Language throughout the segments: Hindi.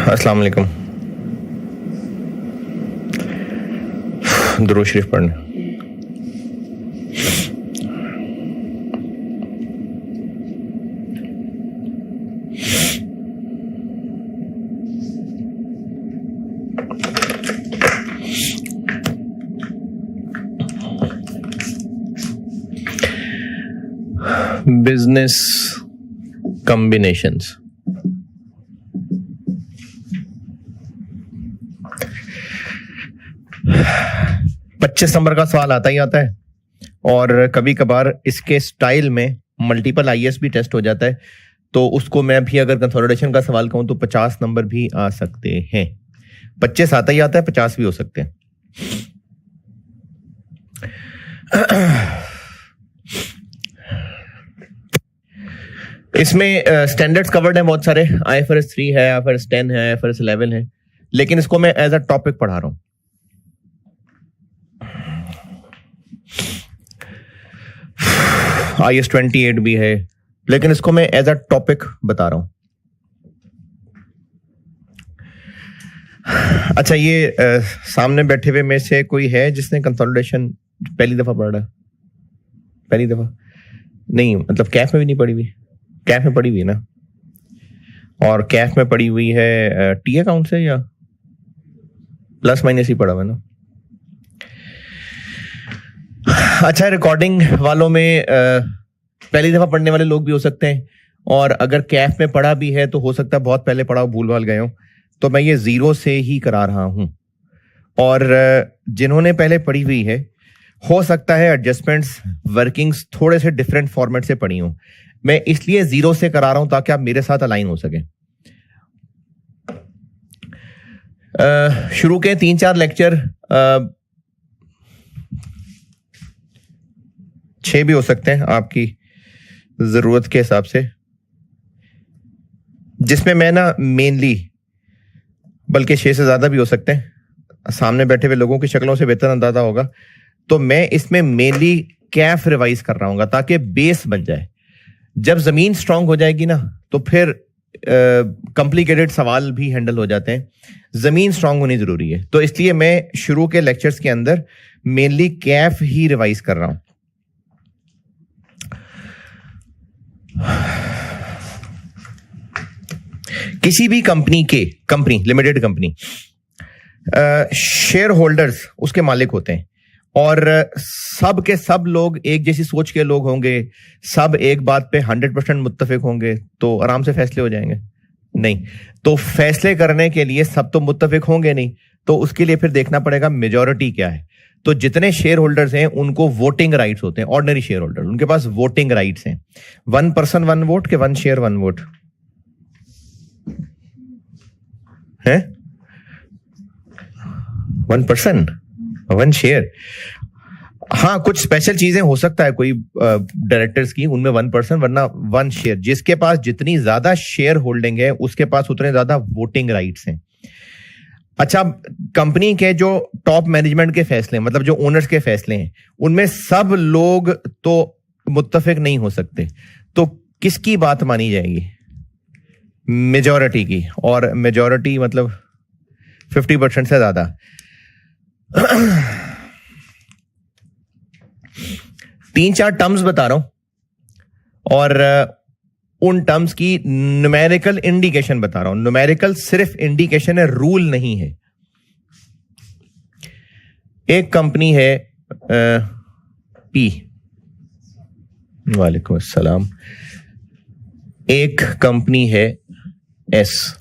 अस्सलाम वालेकुम। दुरूद शरीफ पढ़ने। Business combinations. पच्चीस नंबर का सवाल आता ही आता है और कभी कभार इसके स्टाइल में मल्टीपल आईएएस भी टेस्ट हो जाता है, तो उसको मैं भी अगर कंसोलिडेशन का सवाल कहूं तो 50 नंबर भी आ सकते हैं। 25 आता ही आता है, 50 भी हो सकते हैं। इसमें स्टैंडर्ड्स कवर्ड हैं बहुत सारे। IFRS 3 है, IFRS 10 है, IFRS 11 है, लेकिन इसको मैं एज अ टॉपिक पढ़ा रहा हूं। IAS 28 भी है, लेकिन इसको मैं एज अ टॉपिक बता रहा हूं। अच्छा, ये सामने बैठे हुए में से कोई है जिसने कंसोलिडेशन पहली दफा पढ़ा? पहली दफा नहीं, मतलब कैफ में भी नहीं पढ़ी हुई? कैफ में पढ़ी हुई है ना, और कैफ में पढ़ी हुई है टी अकाउंट से या प्लस माइनस ही पढ़ा हुआ है ना? अच्छा, रिकॉर्डिंग वालों में पहली दफा पढ़ने वाले लोग भी हो सकते हैं, और अगर कैफ में पढ़ा भी है तो हो सकता है बहुत पहले पढ़ा हो, भूल भाल गए हो, तो मैं ये 0 से ही करा रहा हूं। और जिन्होंने पहले पढ़ी हुई है, हो सकता है एडजस्टमेंट्स, वर्किंग्स थोड़े से डिफरेंट फॉर्मेट से पढ़ी हूं। मैं इसलिए 0 से करा रहा हूं ताकि आप मेरे साथ अलाइन हो सके। शुरू के 3-4 लेक्चर 6 भी हो सकते हैं आपकी जरूरत के हिसाब से, जिसमें मैं ना मेनली, बल्कि 6 से ज्यादा भी हो सकते हैं, सामने बैठे हुए लोगों की शक्लों से बेहतर अंदाजा होगा, तो मैं इसमें मेनली कैफ रिवाइज कर रहा हूं ताकि बेस बन जाए। जब जमीन स्ट्रांग हो जाएगी ना, तो फिर कॉम्प्लिकेटेड सवाल भी हैंडल हो जाते हैं। जमीन स्ट्रांग होनी जरूरी है, तो इसलिए मैं शुरू के लेक्चर्स के अंदर मेनली कैफ ही रिवाइज कर रहा हूं। किसी भी company limited company, share holders उसके मालिक होते हैं, और सब के सब लोग एक जैसी सोच के लोग होंगे, सब एक बात पे 100% मुत्तफिक होंगे तो आराम से फैसले हो जाएंगे? नहीं। तो फैसले करने के लिए सब तो मुत्तफिक होंगे नहीं, तो उसके लिए फिर देखना पड़ेगा मेजॉरिटी क्या है। तो जितने शेयर होल्डर्स हैं उनको वोटिंग राइट्स होते हैं। ऑर्डिनरी शेयर होल्डर, उनके पास वोटिंग राइट्स हैं। 1 पर्सन 1 वोट के 1 शेयर 1 वोट है। 1 पर्सन 1 शेयर। हाँ, कुछ स्पेशल चीजें हो सकता है कोई डायरेक्टर्स की, उनमें 1 पर्सन वरना 1 शेयर। जिसके पास जितनी ज्यादा शेयर होल्डिंग है उसके पास उतने ज्यादा वोटिंग राइट्स हैं। अच्छा, कंपनी के जो टॉप मैनेजमेंट के फैसले, मतलब जो ओनर्स के फैसले हैं, उनमें सब लोग तो मुत्तफिक नहीं हो सकते, तो किसकी बात मानी जाएगी? मेजॉरिटी की, और मेजॉरिटी मतलब 50% से ज्यादा। 3-4 टर्म्स बता रहा हूं, और उन टर्म्स की न्यूमेरिकल इंडिकेशन बता रहा हूं। न्यूमेरिकल सिर्फ इंडिकेशन है, रूल नहीं है। एक कंपनी है पी, वालेकुम अस्सलाम। एक कंपनी है एस।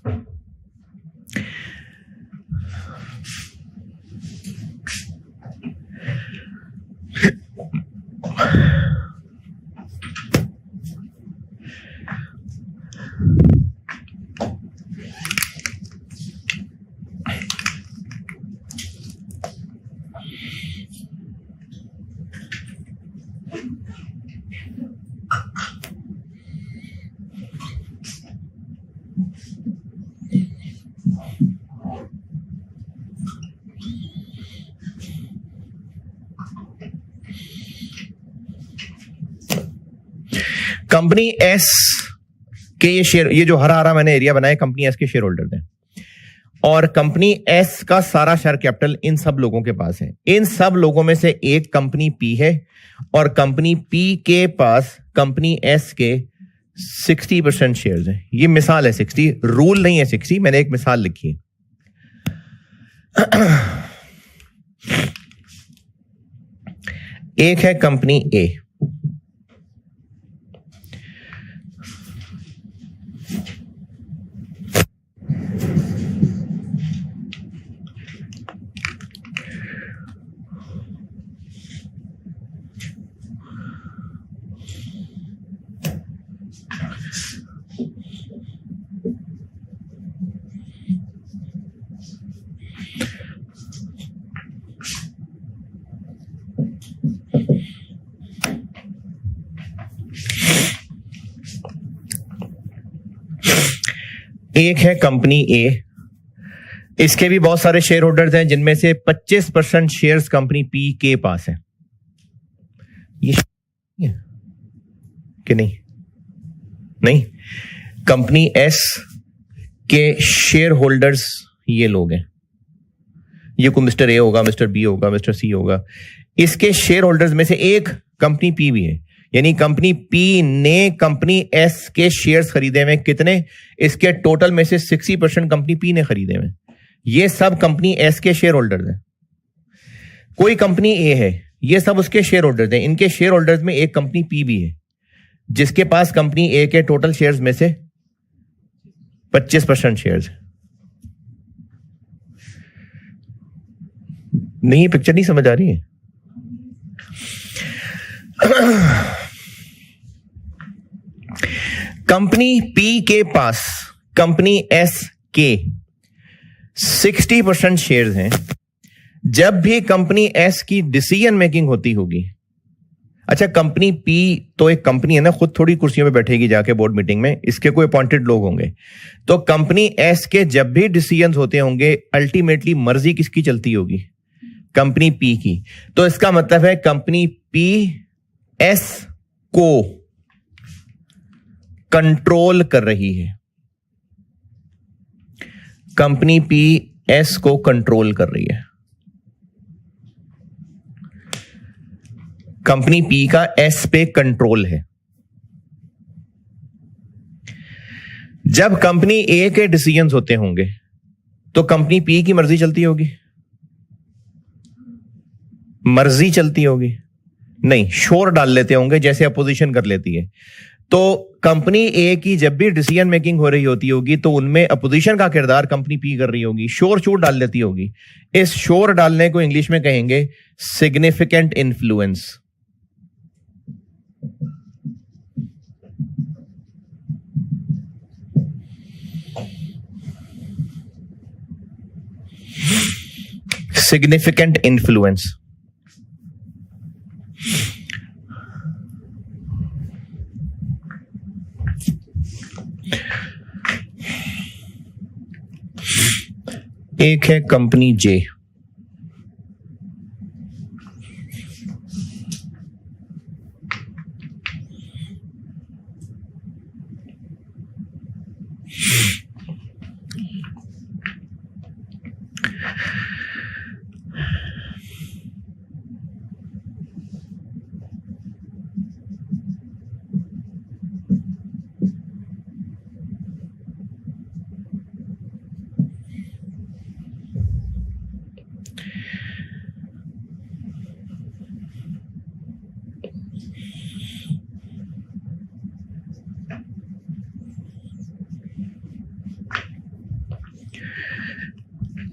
कंपनी एस के ये शेयर, ये जो हरा हरा मैंने एरिया बनाया, कंपनी एस के शेयर होल्डर हैं। और कंपनी एस का सारा शेयर कैपिटल इन सब लोगों के पास है। इन सब लोगों में से एक कंपनी पी है और कंपनी पी के पास कंपनी एस के 60% शेयर्स हैं। ये मिसाल है, 60 रूल नहीं है, 60 मैंने एक मिसाल लिखी है। एक है कंपनी ए, एक है कंपनी ए, इसके भी बहुत सारे शेयर होल्डर्स हैं जिनमें से 25% शेयर्स कंपनी पी के पास है। ये कि नहीं, कंपनी एस के शेयर होल्डर्स ये लोग हैं। ये कोई मिस्टर ए होगा, मिस्टर बी होगा, मिस्टर सी होगा। इसके शेयर होल्डर्स में से एक कंपनी पी भी है, यानी कंपनी पी ने कंपनी एस के शेयर्स खरीदे हुए कितने? इसके टोटल में से 60% कंपनी पी ने खरीदे हुए। ये सब कंपनी एस के शेयर होल्डर्स हैं। कोई कंपनी ए है, ये सब उसके शेयर होल्डर्स हैं। इनके शेयर होल्डर्स में एक कंपनी पी भी है जिसके पास कंपनी ए के टोटल शेयर्स में से 25% शेयर्स। नहीं, पिक्चर नहीं समझ आ रही है। कंपनी पी के पास कंपनी एस के 60% शेयर्स हैं। जब भी कंपनी एस की डिसीजन मेकिंग होती होगी, अच्छा कंपनी पी तो एक कंपनी है ना, खुद थोड़ी कुर्सियों पे बैठेगी जाके बोर्ड मीटिंग में, इसके कोई अपॉइंटेड लोग होंगे। तो कंपनी एस के जब भी डिसीजन होते होंगे, अल्टीमेटली मर्जी किसकी चलती होगी? कंपनी पी की। तो इसका मतलब है कंपनी पी एस को कंट्रोल कर रही है। कंपनी पी एस को कंट्रोल कर रही है। कंपनी पी का एस पे कंट्रोल है। जब कंपनी ए के डिसीजंस होते होंगे तो कंपनी पी की मर्जी चलती होगी? मर्जी चलती होगी? नहीं, शोर डाल लेते होंगे जैसे अपोजिशन कर लेती है। तो कंपनी ए की जब भी डिसीजन मेकिंग हो रही होती होगी तो उनमें अपोजिशन का किरदार कंपनी पी कर रही होगी, शोर शोर डाल लेती होगी। इस शोर डालने को इंग्लिश में कहेंगे सिग्निफिकेंट इन्फ्लुएंस। Significant influence. एक है कंपनी जे,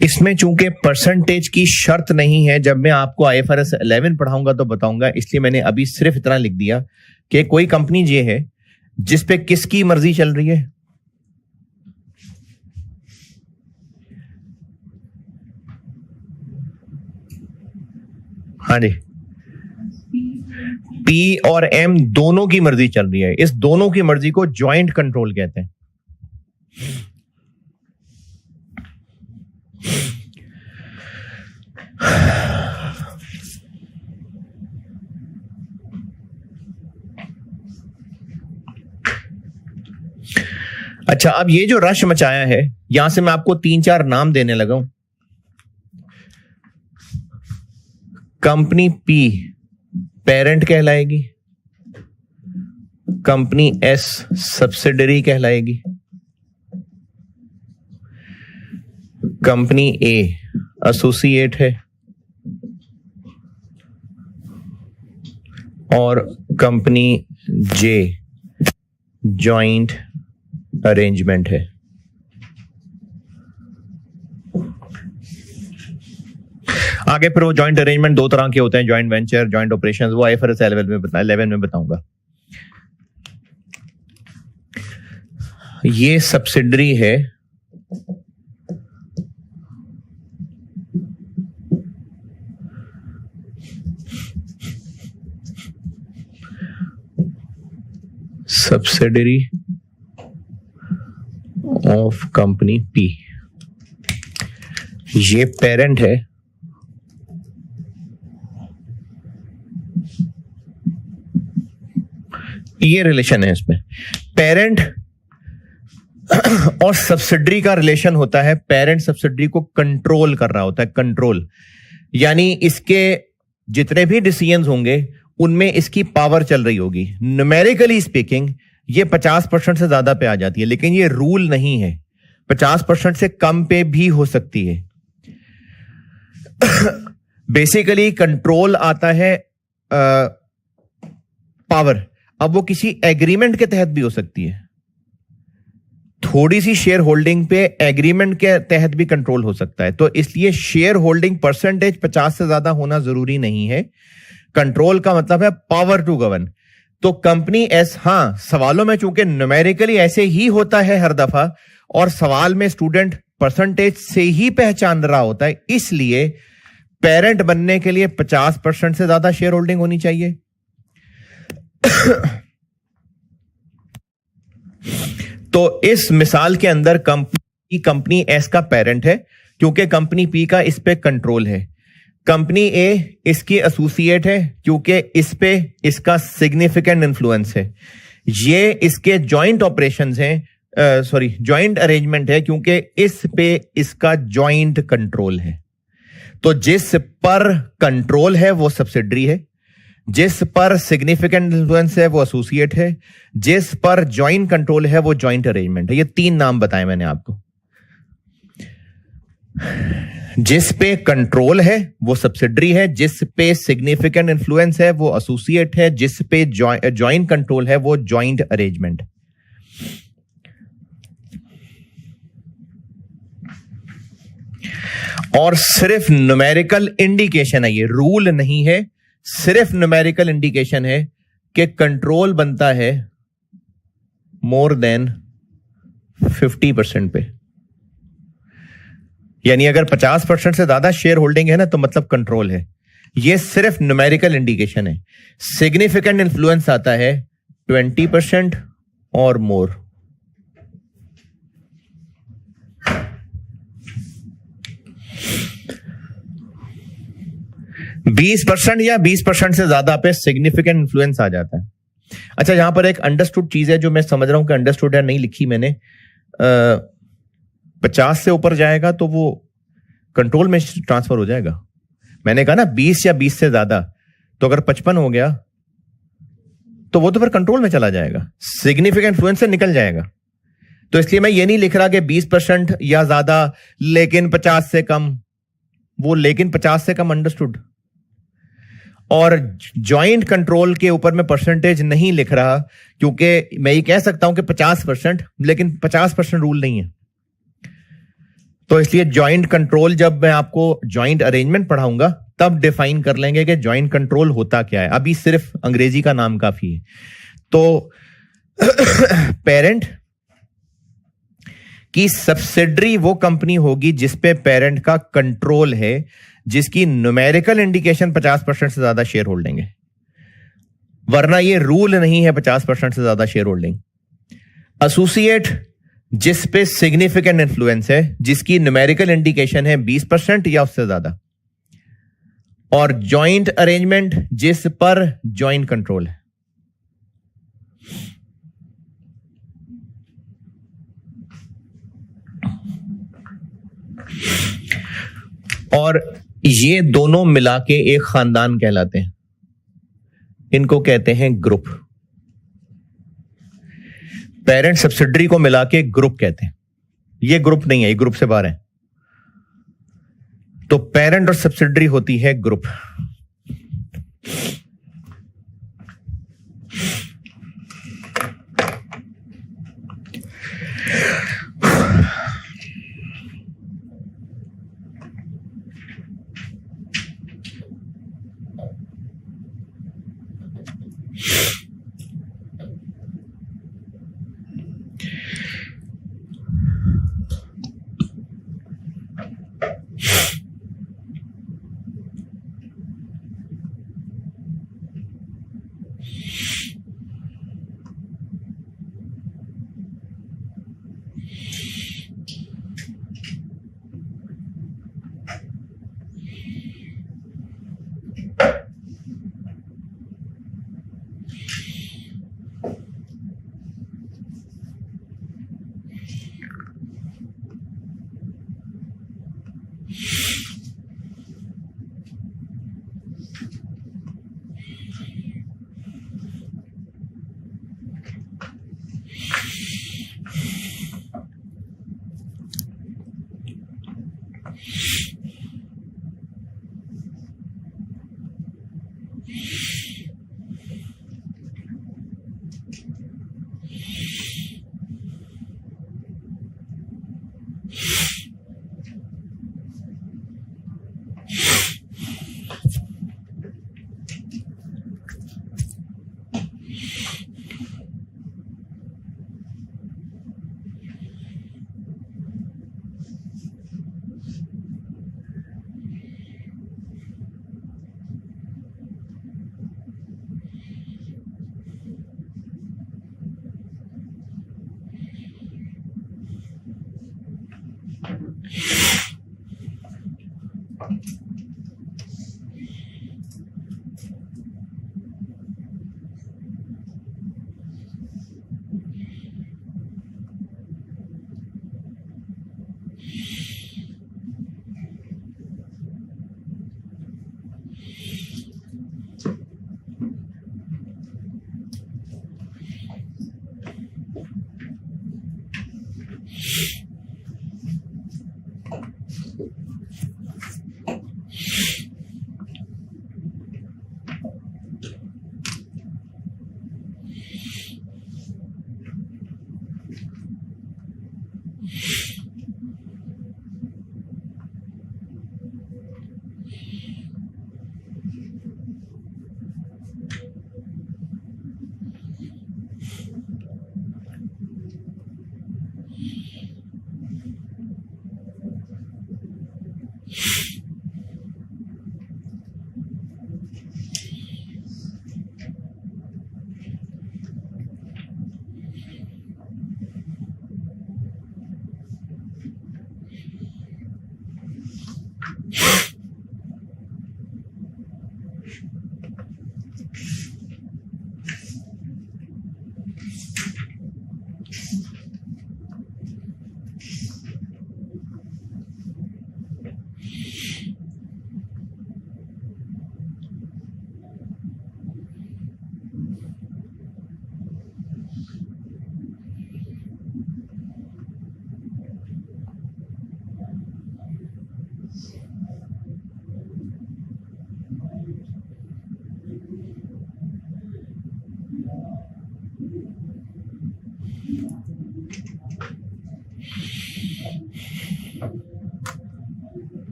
इसमें चूंकि परसेंटेज की शर्त नहीं है, जब मैं आपको IFRS 11 पढ़ाऊंगा तो बताऊंगा, इसलिए मैंने अभी सिर्फ इतना लिख दिया कि कोई कंपनी ये है जिस पे किसकी मर्जी चल रही है? हाँ जी, पी और एम दोनों की मर्जी चल रही है। इस दोनों की मर्जी को ज्वाइंट कंट्रोल कहते हैं। अच्छा, अब ये जो रश मचाया है, यहां से मैं आपको 3-4 नाम देने लगा हूं। कंपनी पी पेरेंट कहलाएगी, कंपनी एस सब्सिडरी कहलाएगी, कंपनी ए एसोसिएट है, और कंपनी जे जॉइंट अरेंजमेंट है। आगे फिर वो जॉइंट अरेंजमेंट 2 तरह के होते हैं, जॉइंट वेंचर, जॉइंट ऑपरेशंस, वो IFRS 11 में बताऊंगा। ये सब्सिडरी है, सब्सिडरी ऑफ कंपनी पी। ये पेरेंट है, ये रिलेशन है इसमें। पेरेंट और सब्सिडरी का रिलेशन होता है, पेरेंट सब्सिडरी को कंट्रोल कर रहा होता है, कंट्रोल यानी इसके जितने भी डिसीजंस होंगे उनमें इसकी पावर चल रही होगी। न्यूमेरिकली स्पीकिंग ये 50% से ज्यादा पे आ जाती है, लेकिन ये रूल नहीं है, 50% से कम पे भी हो सकती है। बेसिकली कंट्रोल आता है पावर, अब वो किसी एग्रीमेंट के तहत भी हो सकती है, थोड़ी सी शेयर होल्डिंग पे एग्रीमेंट के तहत भी कंट्रोल हो सकता है। तो इसलिए शेयर होल्डिंग परसेंटेज 50 से ज्यादा होना जरूरी नहीं है। कंट्रोल का मतलब है पावर टू गवर्न। तो कंपनी एस, हां सवालों में चूंकि न्यूमेरिकली ऐसे ही होता है हर दफा, और सवाल में स्टूडेंट परसेंटेज से ही पहचान रहा होता है, इसलिए पेरेंट बनने के लिए 50% से ज्यादा शेयर होल्डिंग होनी चाहिए। तो इस मिसाल के अंदर कंपनी एस का पेरेंट है, क्योंकि कंपनी पी का इस पे कंट्रोल है। कंपनी ए इसकी एसोसिएट है, क्योंकि इस पे इसका सिग्निफिकेंट इन्फ्लुएंस है। ये इसके जॉइंट ऑपरेशंस हैं, जॉइंट अरेंजमेंट है, क्योंकि इस पे इसका जॉइंट कंट्रोल है। तो जिस पर कंट्रोल है वो सब्सिडरी है, जिस पर सिग्निफिकेंट इन्फ्लुएंस है वो एसोसिएट है, जिस पर जॉइंट कंट्रोल है वो जॉइंट अरेंजमेंट है। ये 3 नाम बताए मैंने आपको। जिस पे कंट्रोल है वो सब्सिडरी है, जिस पे सिग्निफिकेंट इन्फ्लुएंस है वो एसोसिएट है, जिस पे जॉइंट कंट्रोल है वो जॉइंट अरेंजमेंट। और सिर्फ न्यूमेरिकल इंडिकेशन है, ये रूल नहीं है, सिर्फ न्यूमेरिकल इंडिकेशन है कि कंट्रोल बनता है मोर देन 50% पे। यानी अगर 50% से ज्यादा शेयर होल्डिंग है ना, तो मतलब कंट्रोल है। ये सिर्फ न्यूमेरिकल इंडिकेशन है। सिग्निफिकेंट इन्फ्लुएंस आता है 20% और मोर। बीस 20% से ज्यादा पे सिग्निफिकेंट इन्फ्लुएंस आ जाता है। अच्छा, यहां पर एक अंडरस्टूड चीज है जो मैं समझ रहा हूं कि अंडरस्टूड है, नहीं लिखी मैंने। 50 से ऊपर जाएगा तो वो कंट्रोल में ट्रांसफर हो जाएगा। मैंने कहा ना 20 या 20 से ज्यादा, तो अगर 55 हो गया तो वो तो फिर कंट्रोल में चला जाएगा, सिग्निफिकेंट इन्फ्लुएंस से निकल जाएगा। तो इसलिए मैं ये नहीं लिख रहा कि 20% या ज्यादा लेकिन 50 से कम, वो लेकिन 50 से कम अंडरस्टूड। और जॉइंट कंट्रोल के ऊपर मैं परसेंटेज नहीं लिख रहा, क्योंकि मैं ये कह सकता हूं कि 50%, लेकिन 50% रूल नहीं है। तो इसलिए जॉइंट कंट्रोल, जब मैं आपको जॉइंट अरेंजमेंट पढ़ाऊंगा तब डिफाइन कर लेंगे कि जॉइंट कंट्रोल होता क्या है। अभी सिर्फ अंग्रेजी का नाम काफी है। तो पेरेंट की सब्सिडरी वो कंपनी होगी जिसपे पेरेंट का कंट्रोल है, जिसकी न्यूमेरिकल इंडिकेशन 50% से ज्यादा शेयर होल्डिंग है, वरना ये रूल नहीं है 50% से ज्यादा शेयर होल्डिंग। एसोसिएट जिस पे सिग्निफिकेंट इन्फ्लुएंस है, जिसकी न्यूमेरिकल इंडिकेशन है 20% या उससे ज्यादा। और जॉइंट अरेंजमेंट जिस पर जॉइंट कंट्रोल है। और ये दोनों मिला के एक खानदान कहलाते हैं। इनको कहते हैं ग्रुप। पेरेंट सब्सिडरी को मिला के ग्रुप कहते हैं। ये ग्रुप नहीं है, ये ग्रुप से बाहर है। तो पेरेंट और सब्सिडरी होती है ग्रुप।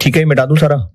ठीक है, मिटा दूं सारा।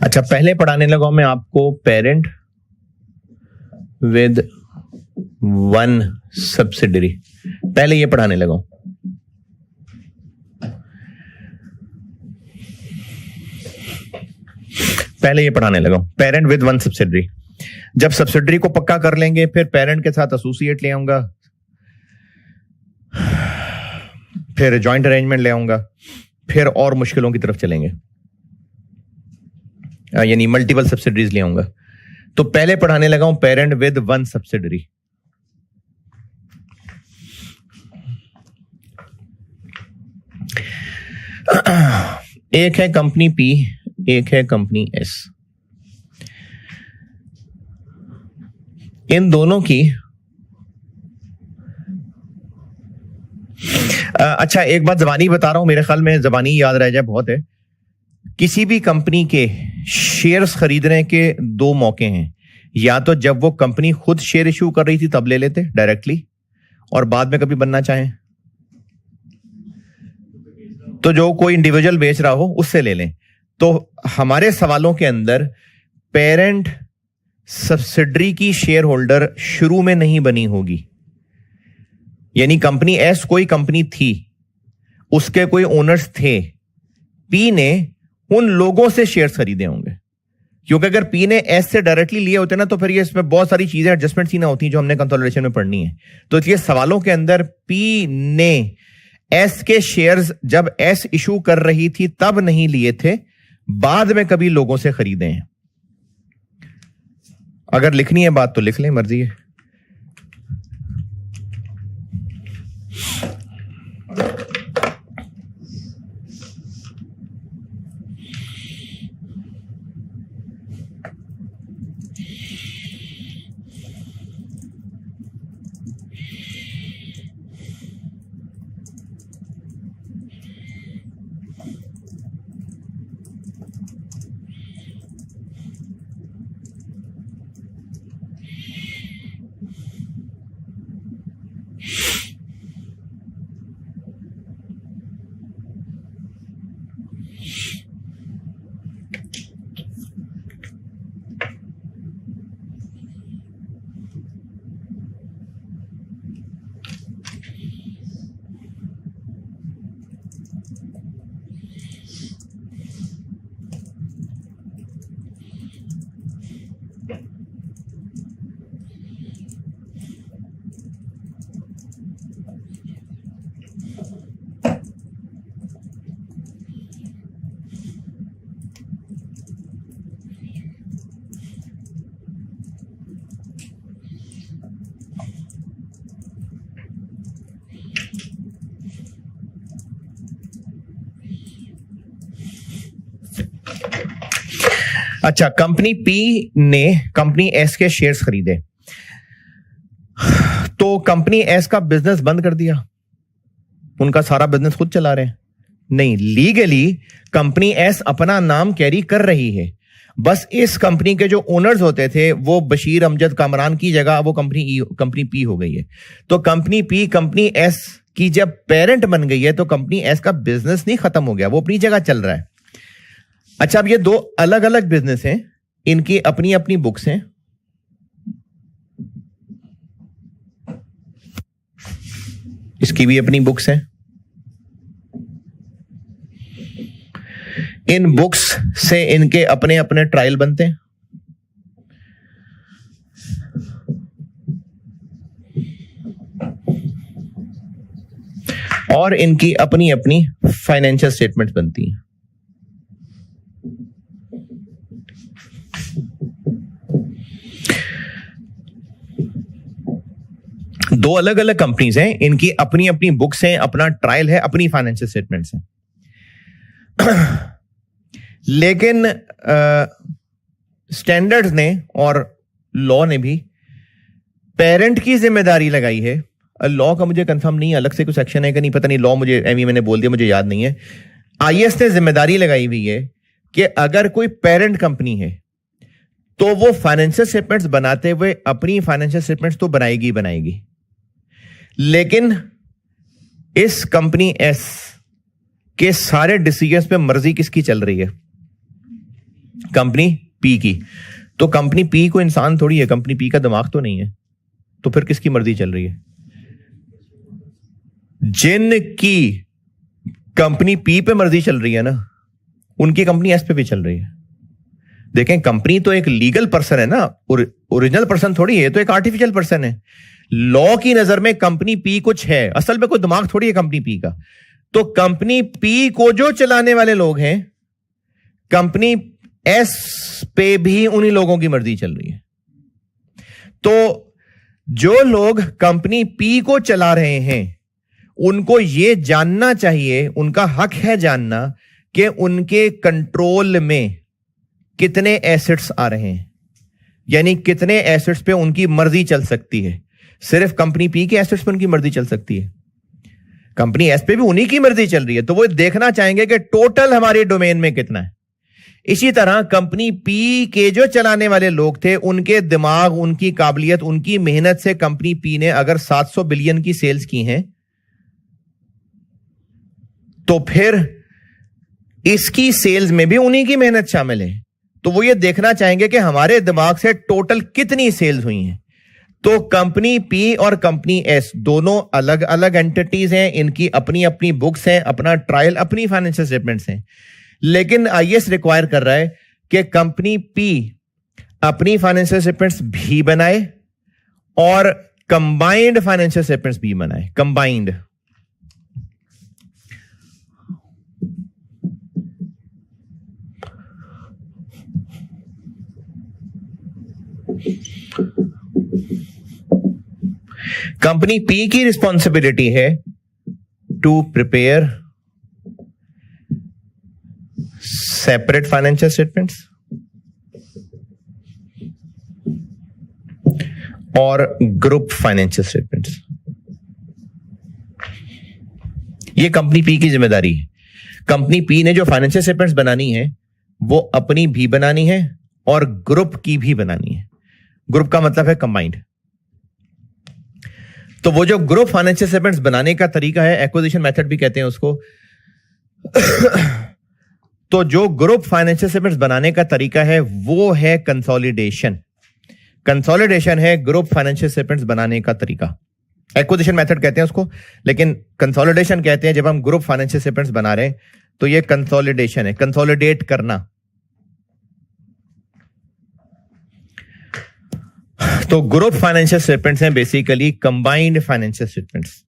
अच्छा, पहले पढ़ाने लगा मैं आपको पेरेंट विद वन सब्सिडरी। पहले ये पढ़ाने लगा हूं। Parent with one subsidiary. जब सब्सिडरी को पक्का कर लेंगे फिर पेरेंट के साथ एसोसिएट ले आऊंगा, फिर जॉइंट अरेंजमेंट ले आऊंगा, फिर और मुश्किलों की तरफ चलेंगे, यानी मल्टीपल सब्सिडरीज ले आऊंगा। तो पहले पढ़ाने लगा हूं पेरेंट विद वन सब्सिडरी। एक है कंपनी पी, एक है कंपनी एस। इन दोनों की अच्छा, एक बात जबानी बता रहा हूं, मेरे ख्याल में जबानी याद रह जाए बहुत है। किसी भी कंपनी के शेयर्स खरीदने के दो मौके हैं। या तो जब वो कंपनी खुद शेयर इश्यू कर रही थी तब ले लेते डायरेक्टली, और बाद में कभी बनना चाहें तो जो कोई इंडिविजुअल बेच रहा हो उससे ले लें। तो हमारे सवालों के अंदर पेरेंट सब्सिडरी की शेयर होल्डर शुरू में नहीं बनी होगी, यानी कंपनी एस कोई कंपनी थी, उसके कोई ओनर्स थे, पी ने उन लोगों से शेयर्स खरीदे होंगे। क्योंकि अगर पी ने एस से डायरेक्टली लिए होते ना तो फिर ये इसमें बहुत सारी चीजें एडजस्टमेंट सी ना होती जो हमने कंसोलिडेशन में पढ़नी है। तो ये सवालों के अंदर पी ने एस के शेयर्स जब एस इशू कर रही थी तब नहीं लिए थे, बाद में कभी लोगों से खरीदे हैं। अगर लिखनी है बात तो लिख लें, मर्जी है। अच्छा, कंपनी पी ने कंपनी एस के शेयर्स खरीदे तो कंपनी एस का बिजनेस बंद कर दिया, उनका सारा बिजनेस खुद चला रहे हैं? नहीं, लीगली कंपनी एस अपना नाम कैरी कर रही है, बस इस कंपनी के जो ओनर्स होते थे वो बशीर अमजद कामरान की जगह वो कंपनी पी हो गई है। तो कंपनी पी कंपनी एस की जब पेरेंट बन गई है तो कंपनी एस का बिजनेस नहीं खत्म हो गया, वो अपनी जगह चल रहा है। अच्छा, अब ये दो अलग अलग बिजनेस हैं, इनकी अपनी अपनी बुक्स हैं। इसकी भी अपनी बुक्स हैं। इन बुक्स से इनके अपने अपने ट्रायल बनते हैं। और इनकी अपनी अपनी फाइनेंशियल स्टेटमेंट्स बनती हैं। दो अलग अलग कंपनीज हैं, इनकी अपनी अपनी बुक्स हैं, अपना ट्रायल है, अपनी फाइनेंशियल स्टेटमेंट्स हैं। लेकिन स्टैंडर्ड्स ने और लॉ ने भी पेरेंट की जिम्मेदारी लगाई है। लॉ का मुझे कंफर्म नहीं, अलग से कुछ सेक्शन है कि नहीं पता नहीं, लॉ मुझे मैंने बोल दिया, मुझे याद नहीं है। आईएएस ने जिम्मेदारी लगाई हुई है कि अगर कोई पेरेंट कंपनी है तो वो फाइनेंशियल स्टेटमेंट्स बनाते हुए अपनी फाइनेंशियल स्टेटमेंट्स तो बनाएगी बनाएगी, लेकिन इस कंपनी एस के सारे डिसीजंस पे मर्जी किसकी चल रही है? कंपनी पी की। तो कंपनी पी को इंसान थोड़ी है, कंपनी पी का दिमाग तो नहीं है, तो फिर किसकी मर्जी चल रही है? जिनकी कंपनी पी पे मर्जी चल रही है ना, उनकी कंपनी एस पे भी चल रही है। देखें, कंपनी तो एक लीगल पर्सन है ना, ओरिजिनल पर्सन थोड़ी है, तो एक आर्टिफिशियल पर्सन है। लॉ की नजर में कंपनी पी कुछ है, असल में कोई दिमाग थोड़ी है कंपनी पी का। तो कंपनी पी को जो चलाने वाले लोग हैं, कंपनी एस पे भी उन्हीं लोगों की मर्जी चल रही है। तो जो लोग कंपनी पी को चला रहे हैं, उनको यह जानना चाहिए, उनका हक है जानना कि उनके कंट्रोल में कितने एसेट्स आ रहे हैं, यानी कितने एसेट्स पे उनकी मर्जी चल सकती है। सिर्फ कंपनी पी के एसेट्स पे उनकी मर्जी चल सकती है, कंपनी एस पे भी उन्हीं की मर्जी चल रही है। तो वो देखना चाहेंगे कि टोटल हमारे डोमेन में कितना है। इसी तरह कंपनी पी के जो चलाने वाले लोग थे, उनके दिमाग, उनकी काबिलियत, उनकी मेहनत से कंपनी पी ने अगर 700 बिलियन की सेल्स की हैं, तो फिर इसकी सेल्स में भी उन्हीं की मेहनत शामिल है। तो वो ये देखना चाहेंगे कि हमारे दिमाग से टोटल कितनी सेल्स हुई हैं। तो कंपनी पी और कंपनी एस दोनों अलग अलग एंटिटीज हैं, इनकी अपनी अपनी बुक्स हैं, अपना ट्रायल, अपनी फाइनेंशियल स्टेटमेंट्स हैं। लेकिन आईएएस रिक्वायर कर रहा है कि कंपनी पी अपनी फाइनेंशियल स्टेटमेंट्स भी बनाए और कंबाइंड फाइनेंशियल स्टेटमेंट्स भी बनाए। कंबाइंड कंपनी पी की रिस्पॉन्सिबिलिटी है to prepare separate financial statements और ग्रुप फाइनेंशियल स्टेटमेंट्स। ये कंपनी पी की जिम्मेदारी है। कंपनी पी ने जो फाइनेंशियल स्टेटमेंट्स बनानी है, वो अपनी भी बनानी है और ग्रुप की भी बनानी है। ग्रुप का मतलब है कंबाइंड। तो वो जो ग्रुप फाइनेंशियल स्टेटमेंट्स बनाने का तरीका है, एक्विजिशन मेथड भी कहते हैं उसको। तो जो ग्रुप फाइनेंशियल स्टेटमेंट्स बनाने का तरीका है, वो है कंसोलिडेशन। कंसोलिडेशन है ग्रुप फाइनेंशियल स्टेटमेंट्स बनाने का तरीका। एक्विजिशन मेथड कहते हैं उसको, लेकिन कंसोलिडेशन कहते हैं जब हम ग्रुप फाइनेंशियल स्टेटमेंट्स बना रहे हैं। तो ये कंसोलिडेशन है, कंसोलिडेट करना। तो ग्रुप फाइनेंशियल स्टेटमेंट्स हैं basically combined financial statements.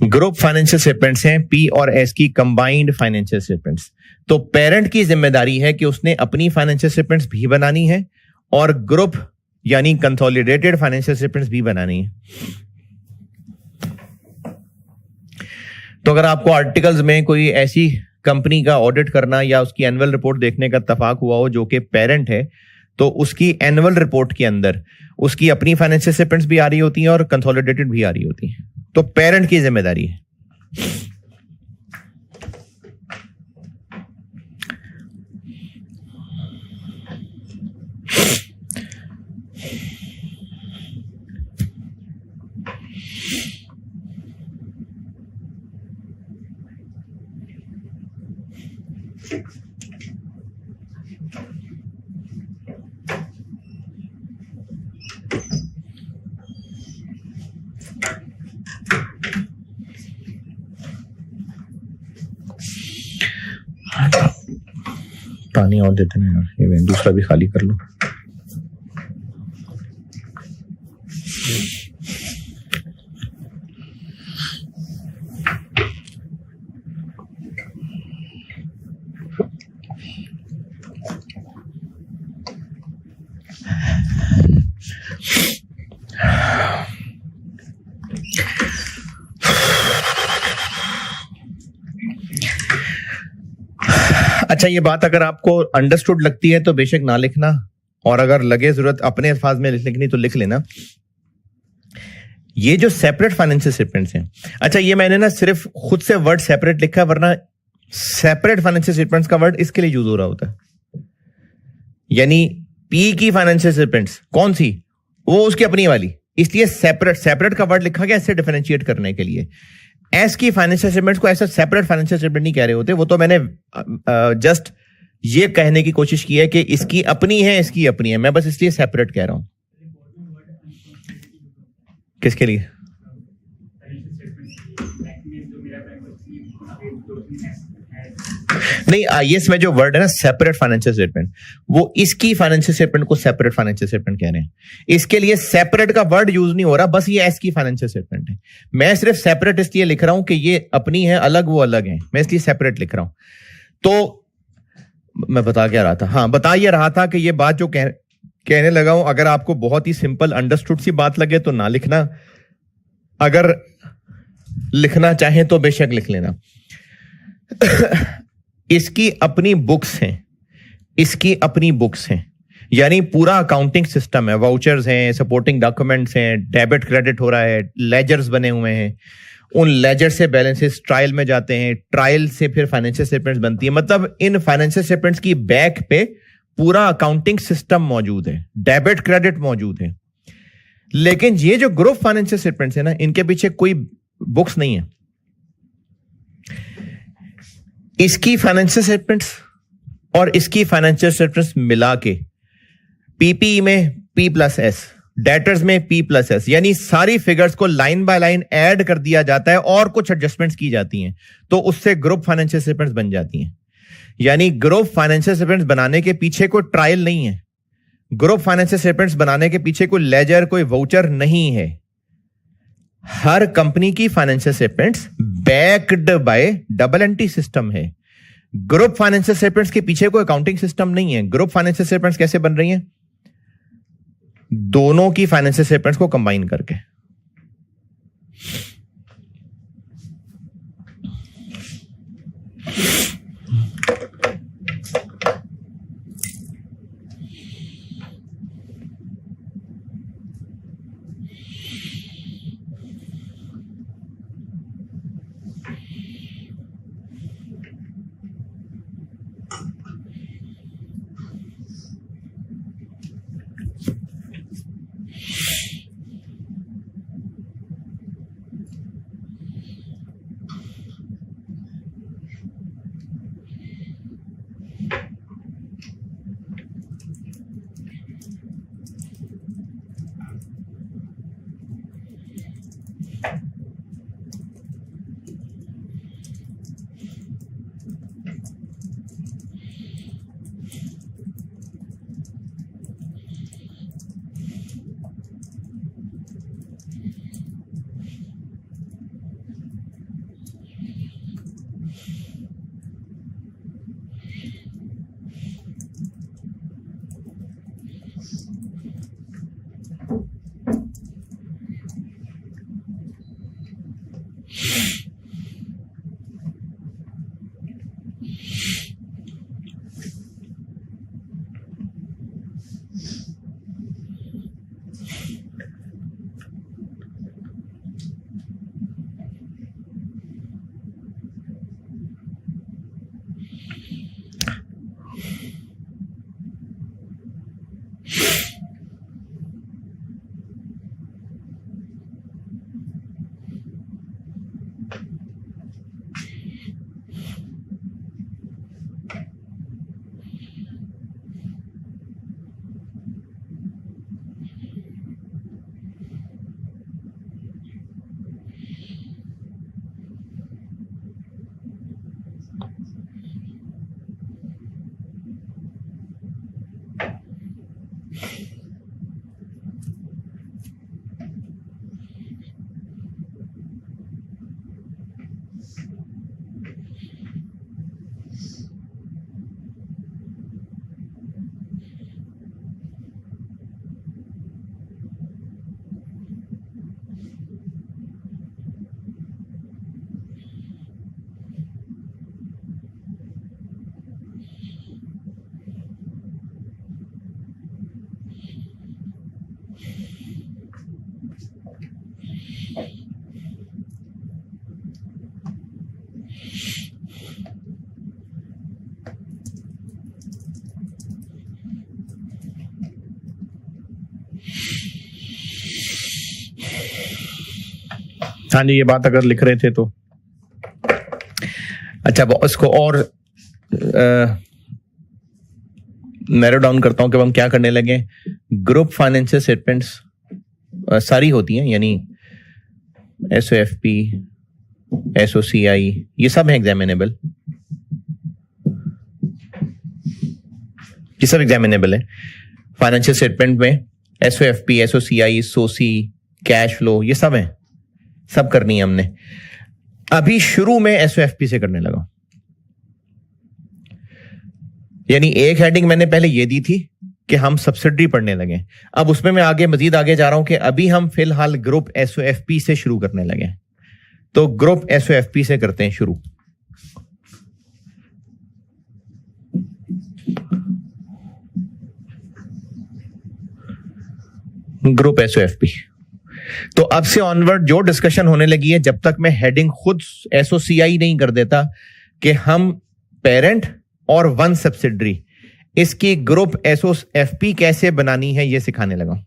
Group financial statements हैं पी और एस की कंबाइंड फाइनेंशियल स्टेटमेंट्स। तो पेरेंट की जिम्मेदारी है कि उसने अपनी फाइनेंशियल स्टेटमेंट्स भी बनानी है और ग्रुप यानी कंसोलिडेटेड फाइनेंशियल स्टेटमेंट्स भी बनानी है। तो अगर आपको आर्टिकल्स में कोई ऐसी कंपनी का ऑडिट करना या उसकी एनुअल रिपोर्ट देखने का इत्तेफाक हुआ हो जो कि पेरेंट है, तो उसकी एनुअल रिपोर्ट के अंदर उसकी अपनी फाइनेंशियल स्टेटमेंट्स भी आ रही होती हैं और कंसोलिडेटेड भी आ रही होती हैं। तो पेरेंट की जिम्मेदारी है। पानी और देते ना यार, ये दूसरा भी खाली कर लो। अच्छा, ये बात अगर आपको अंडरस्टूड लगती है तो बेशक ना लिखना, और अगर लगे जरूरत अपने अल्फाज में लिखनी तो लिख लेना। ये जो सेपरेट फाइनेंशियल स्टेटमेंट्स हैं, अच्छा ये मैंने ना सिर्फ खुद से वर्ड सेपरेट लिखा, वरना सेपरेट फाइनेंशियल स्टेटमेंट्स का वर्ड इसके लिए यूज हो रहा होता है। यानी पी की फाइनेंशियल स्टेटमेंट्स कौन सी, वो उसकी अपनी वाली, इसलिए सेपरेट सेपरेट का वर्ड लिखा गया इससे डिफरेंशिएट करने के लिए। एस की फाइनेंशियल स्टेटमेंट्स को ऐसा सेपरेट फाइनेंशियल स्टेटमेंट नहीं कह रहे होते, वो तो मैंने जस्ट ये कहने की कोशिश की है कि इसकी अपनी है, इसकी अपनी है, मैं बस इसलिए सेपरेट कह रहा हूं। किसके लिए? नहीं, आईएएस में जो वर्ड है ना सेपरेट फाइनेंशियल स्टेटमेंट, वो इसकी फाइनेंशियल स्टेटमेंट को सेपरेट फाइनेंशियल स्टेटमेंट कह रहे हैं। इसके लिए सेपरेट का वर्ड यूज नहीं हो रहा, बस ये एस की फाइनेंशियल स्टेटमेंट है। मैं सिर्फ सेपरेट इसलिए लिख रहा हूं कि ये अपनी है, अलग वो अलग है, मैं इसलिए सेपरेट लिख रहा हूं। तो मैं बता क्या रहा था, हाँ बता ये रहा था कि ये बात जो कहने लगा हूं, अगर आपको बहुत ही सिंपल अंडरस्टूड सी बात लगे तो ना लिखना, अगर लिखना चाहें तो बेशक लिख लेना। इसकी अपनी बुक्स हैं, इसकी अपनी बुक्स हैं, यानी पूरा अकाउंटिंग सिस्टम है, वाउचर्स हैं, सपोर्टिंग डॉक्यूमेंट्स हैं, डेबिट क्रेडिट हो रहा है, लेजर्स बने हुए हैं, उन लेजर से बैलेंसेस ट्रायल में जाते हैं, ट्रायल से फिर फाइनेंशियल स्टेटमेंट्स बनती है। मतलब इन फाइनेंशियल स्टेटमेंट्स की बैक पे पूरा अकाउंटिंग सिस्टम मौजूद है, डेबिट क्रेडिट मौजूद है। लेकिन ये जो ग्रुप फाइनेंशियल स्टेटमेंट्स है ना, इनके पीछे कोई बुक्स नहीं है। इसकी फाइनेंशियल स्टेटमेंट्स और इसकी फाइनेंशियल स्टेटमेंट्स मिला के पीपी में पी प्लस एस, डेटर्स में पी प्लस एस, यानी सारी फिगर्स को लाइन बाय लाइन ऐड कर दिया जाता है और कुछ एडजस्टमेंट्स की जाती हैं, तो उससे ग्रुप फाइनेंशियल स्टेटमेंट्स बन जाती हैं। यानी ग्रुप फाइनेंशियल स्टेटमेंट्स बनाने के पीछे कोई ट्रायल नहीं है, ग्रुप फाइनेंशियल स्टेटमेंट्स बनाने के पीछे कोई लेजर, कोई वाउचर नहीं है। हर कंपनी की financial statements backed by double entry system है। ग्रुप फाइनेंशियल स्टेटमेंट्स के पीछे कोई अकाउंटिंग सिस्टम नहीं है। ग्रुप फाइनेंशियल स्टेटमेंट्स कैसे बन रही हैं? दोनों की फाइनेंशियल स्टेटमेंट्स को कंबाइन करके। हाँ जी, ये बात अगर लिख रहे थे तो अच्छा, इसको और नैरो डाउन करता हूं कि हम क्या करने लगे। ग्रुप फाइनेंशियल स्टेटमेंट्स सारी होती हैं, यानी SOFP, SOCI, ये सब है एग्जामिनेबल, ये सब एग्जामिनेबल है। फाइनेंशियल स्टेटमेंट में SOFP, SOCI, SOC, cash flow, ये सब है, सब करनी है हमने। अभी शुरू में SOFP से करने लगा, यानी एक हेडिंग मैंने पहले ये दी थी कि हम सब्सिडरी पढ़ने लगे। अब उसमें मैं मजीद आगे जा रहा हूं कि अभी हम फिलहाल ग्रुप SOFP से शुरू करने लगे। तो ग्रुप SOFP से करते हैं शुरू। Group SOFP। तो अब से ऑनवर्ड जो डिस्कशन होने लगी है, जब तक मैं हेडिंग खुद SOCI नहीं कर देता कि हम पेरेंट और वन सब्सिडरी, इसकी ग्रुप SOFP कैसे बनानी है, यह सिखाने लगा।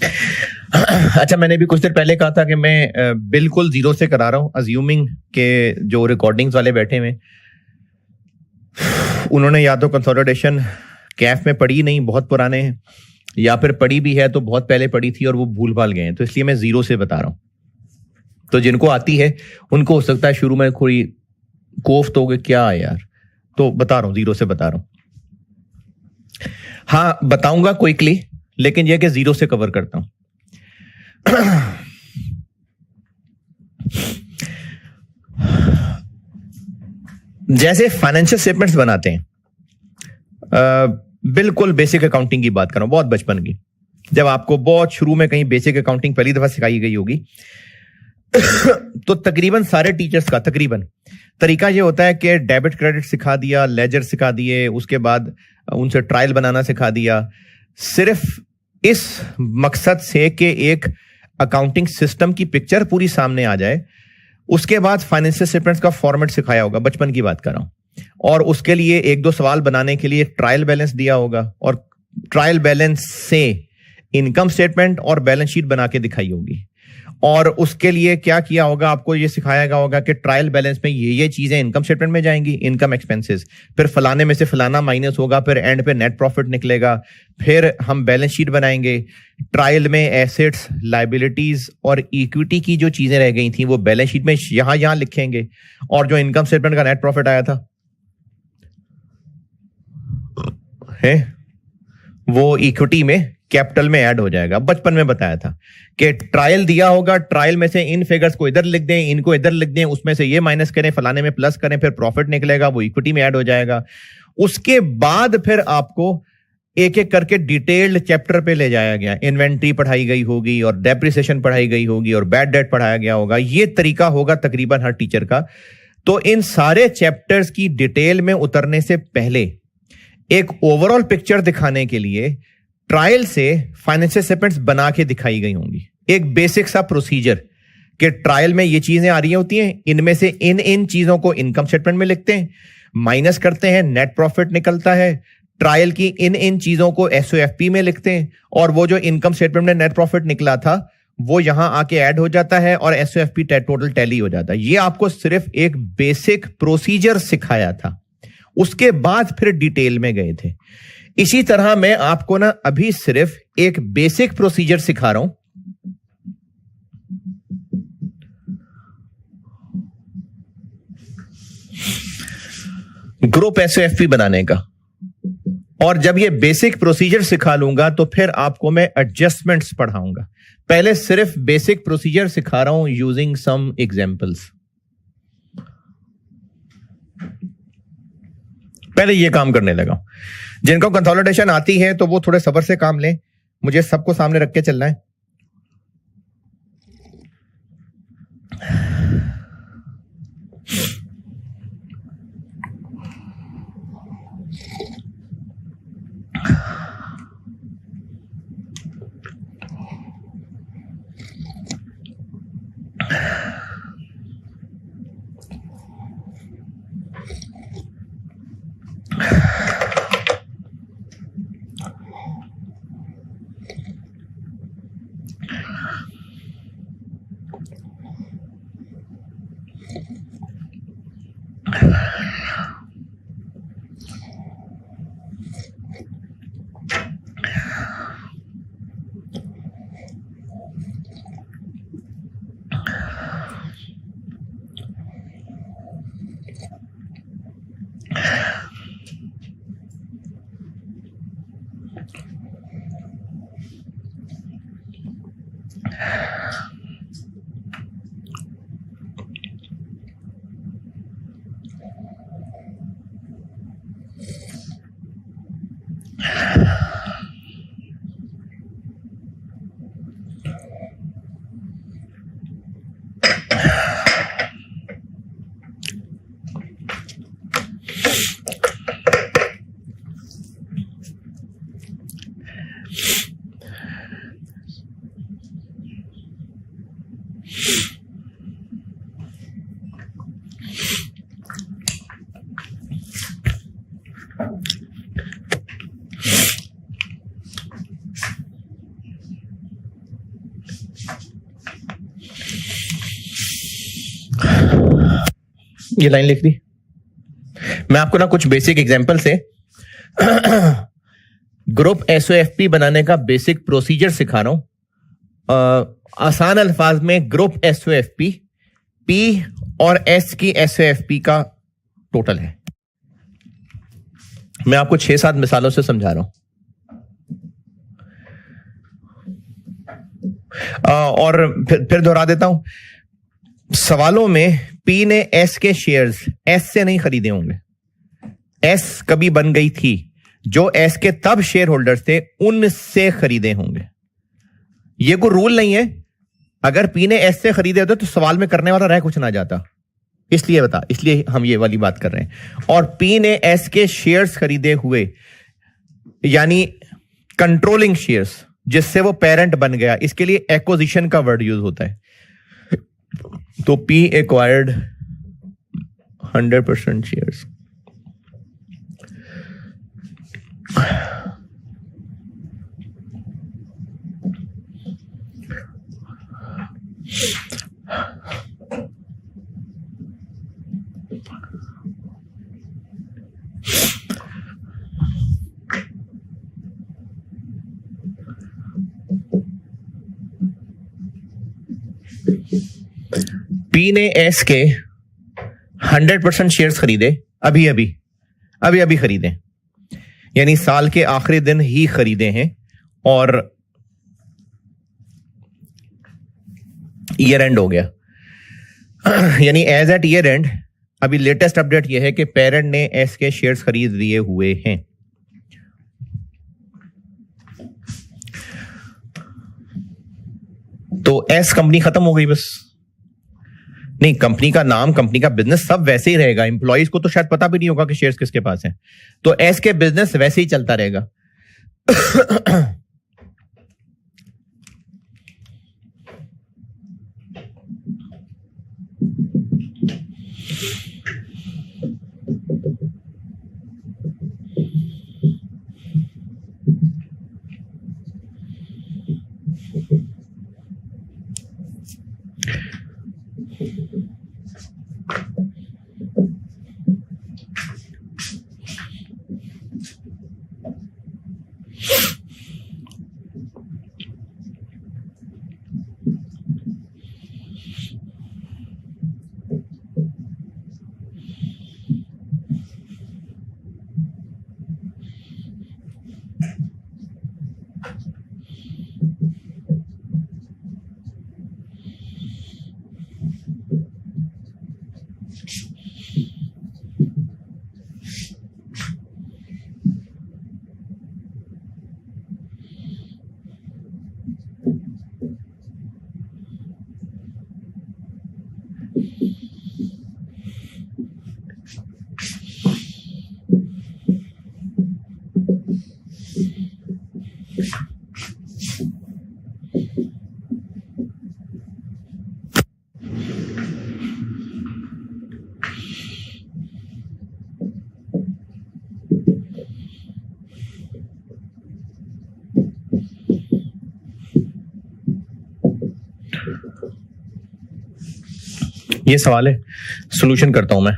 अच्छा, मैंने भी कुछ देर पहले कहा था कि मैं बिल्कुल जीरो से करा रहा हूं, अज्यूमिंग के जो रिकॉर्डिंग्स वाले बैठे हुए उन्होंने या तो कंसोलिडेशन कैफ में पढ़ी नहीं, बहुत पुराने हैं, या फिर पढ़ी भी है तो बहुत पहले पढ़ी थी और वो भूल भाल गए हैं, तो इसलिए मैं जीरो से बता रहा हूं। तो जिनको आती है उनको हो सकता है शुरू में थोड़ी कोफ्त हो गई, क्या है यार, तो बता रहा हूं, जीरो से बता रहा हूं। हाँ, बताऊंगा क्विकली, लेकिन यह कि जीरो से कवर करता हूं। जैसे फाइनेंशियल स्टेटमेंट्स बनाते हैं, बिल्कुल बेसिक अकाउंटिंग की बात कर रहा हूं, बहुत बचपन की, जब आपको बहुत शुरू में कहीं बेसिक अकाउंटिंग पहली दफा सिखाई गई होगी तो तकरीबन सारे टीचर्स का तकरीबन तरीका ये होता है कि डेबिट क्रेडिट सिखा दिया, लेजर सिखा दिए, उसके बाद उनसे ट्रायल बनाना सिखा दिया, सिर्फ इस मकसद से कि एक अकाउंटिंग सिस्टम की पिक्चर पूरी सामने आ जाए। उसके बाद फाइनेंशियल स्टेटमेंट्स का फॉर्मेट सिखाया होगा, बचपन की बात कर रहा हूं, और उसके लिए एक दो सवाल बनाने के लिए ट्रायल बैलेंस दिया होगा, और ट्रायल बैलेंस से इनकम स्टेटमेंट और बैलेंस शीट बना के दिखाई होगी। और उसके लिए क्या किया होगा, आपको ये सिखाया गया होगा कि ट्रायल बैलेंस में ये चीजें इनकम स्टेटमेंट में जाएंगी, इनकम एक्सपेंसेस, फिर फलाने में से फलाना माइनस होगा, फिर एंड पे नेट प्रॉफिट निकलेगा, फिर हम बैलेंस शीट बनाएंगे। ट्रायल में एसेट्स, लायबिलिटीज और इक्विटी की जो चीजें रह गई थी वो बैलेंस शीट में यहां लिखेंगे, और जो इनकम स्टेटमेंट का नेट प्रॉफिट आया था है वो इक्विटी में, कैपिटल में ऐड हो जाएगा। बचपन में बताया था कि ट्रायल दिया होगा, ट्रायल में से इन फिगर्स को इधर लिख दें, इनको इधर लिख दें, उसमें से ये माइनस करें, फलाने में प्लस करें, फिर प्रॉफिट निकलेगा, वो इक्विटी में ऐड हो जाएगा। उसके बाद फिर आपको एक एक करके डिटेल्ड चैप्टर पे ले जाया गया, इन्वेंट्री पढ़ाई गई होगी और डेप्रिसिएशन पढ़ाई गई होगी और बैड डेट पढ़ाया गया होगा। ये तरीका होगा तकरीबन हर टीचर का। तो इन सारे चैप्टर्स की डिटेल में उतरने से पहले एक ओवरऑल पिक्चर दिखाने के लिए ट्रायल से फाइनेंशियल स्टेटमेंट्स बना के दिखाई गई होंगी, एक बेसिक सा प्रोसीजर कि ट्रायल में ये चीजें आ रही होती हैं, इनमें से इन चीजों को इनकम स्टेटमेंट में लिखते हैं, माइनस करते हैं, नेट प्रॉफिट निकलता है, ट्रायल की इन चीजों को एसओएफपी में लिखते हैं, और वो जो इनकम स्टेटमेंट में नेट प्रॉफिट निकला था वो यहां आके ऐड हो जाता है और एसओएफपी टोटल टैली हो जाता है। ये आपको सिर्फ एक बेसिक प्रोसीजर सिखाया था, उसके बाद फिर डिटेल में गए थे। इसी तरह मैं आपको ना अभी सिर्फ एक बेसिक प्रोसीजर सिखा रहा हूं, ग्रुप एसओएफपी बनाने का। और जब ये बेसिक प्रोसीजर सिखा लूंगा तो फिर आपको मैं एडजस्टमेंट्स पढ़ाऊंगा। पहले सिर्फ बेसिक प्रोसीजर सिखा रहा हूं यूजिंग सम एग्जांपल्स। पहले ये काम करने लगा। जिनको कंसोलिडेशन आती है तो वो थोड़े सब्र से काम लें, मुझे सबको सामने रख के चलना है। ये लाइन लिख दी। मैं आपको ना कुछ बेसिक एग्जांपल से ग्रुप एसओएफपी बनाने का बेसिक प्रोसीजर सिखा रहा हूं। आसान अल्फाज में ग्रुप एसओएफपी पी और एस की एसओएफपी का टोटल है। मैं आपको 6-7 मिसालों से समझा रहा हूं। और फिर दोहरा देता हूं, सवालों में पी ने एस के शेयर्स एस से नहीं खरीदे होंगे। एस कभी बन गई थी, जो एस के तब शेयर होल्डर्स थे उनसे खरीदे होंगे। यह कोई रूल नहीं है। अगर पी ने एस से खरीदे होते तो सवाल में करने वाला रह कुछ ना जाता। इसलिए हम ये वाली बात कर रहे हैं। और पी ने एस के शेयर्स खरीदे हुए, यानी कंट्रोलिंग शेयर्स, जिससे वो पेरेंट बन गया। इसके लिए एक्विजिशन का वर्ड यूज होता है। तो पी एक्वायर्ड 100% शेयर्स। पी ने एस के 100% शेयर्स खरीदे, अभी खरीदे, यानी साल के आखिरी दिन ही खरीदे हैं, और ईयर एंड हो गया। यानी एज एट ईयर एंड अभी लेटेस्ट अपडेट यह है कि पेरेंट ने एस के शेयर्स खरीद लिए हुए हैं। तो एस कंपनी खत्म हो गई बस। नहीं, कंपनी का नाम, कंपनी का बिजनेस सब वैसे ही रहेगा। एम्प्लॉइज को तो शायद पता भी नहीं होगा कि शेयर्स किसके पास हैं। तो एस के बिजनेस वैसे ही चलता रहेगा। ये सवाल है, सॉल्यूशन करता हूं मैं।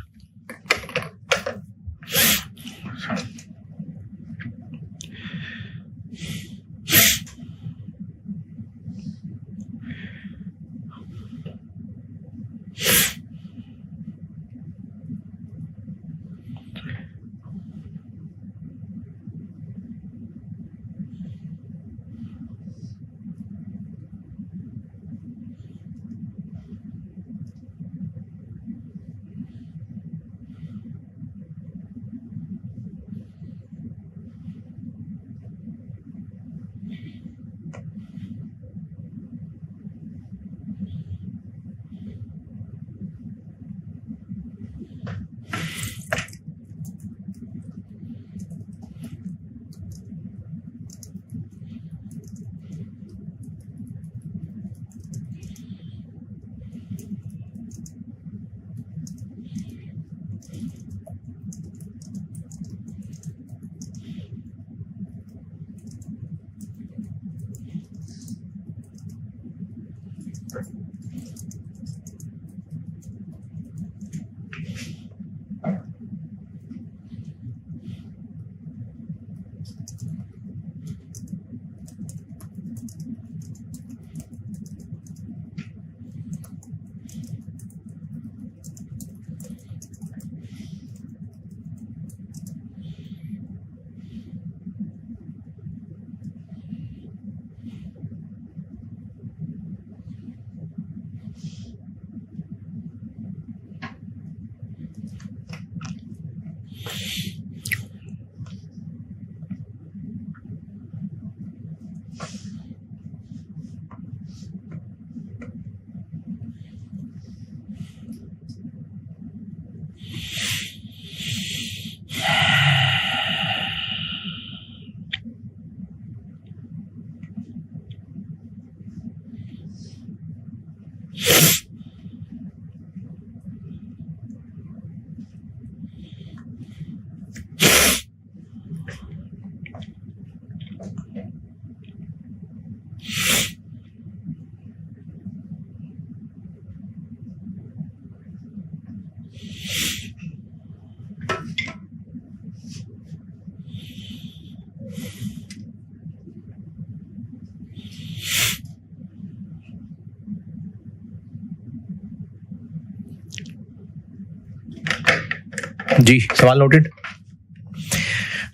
जी, सवाल नोटेड।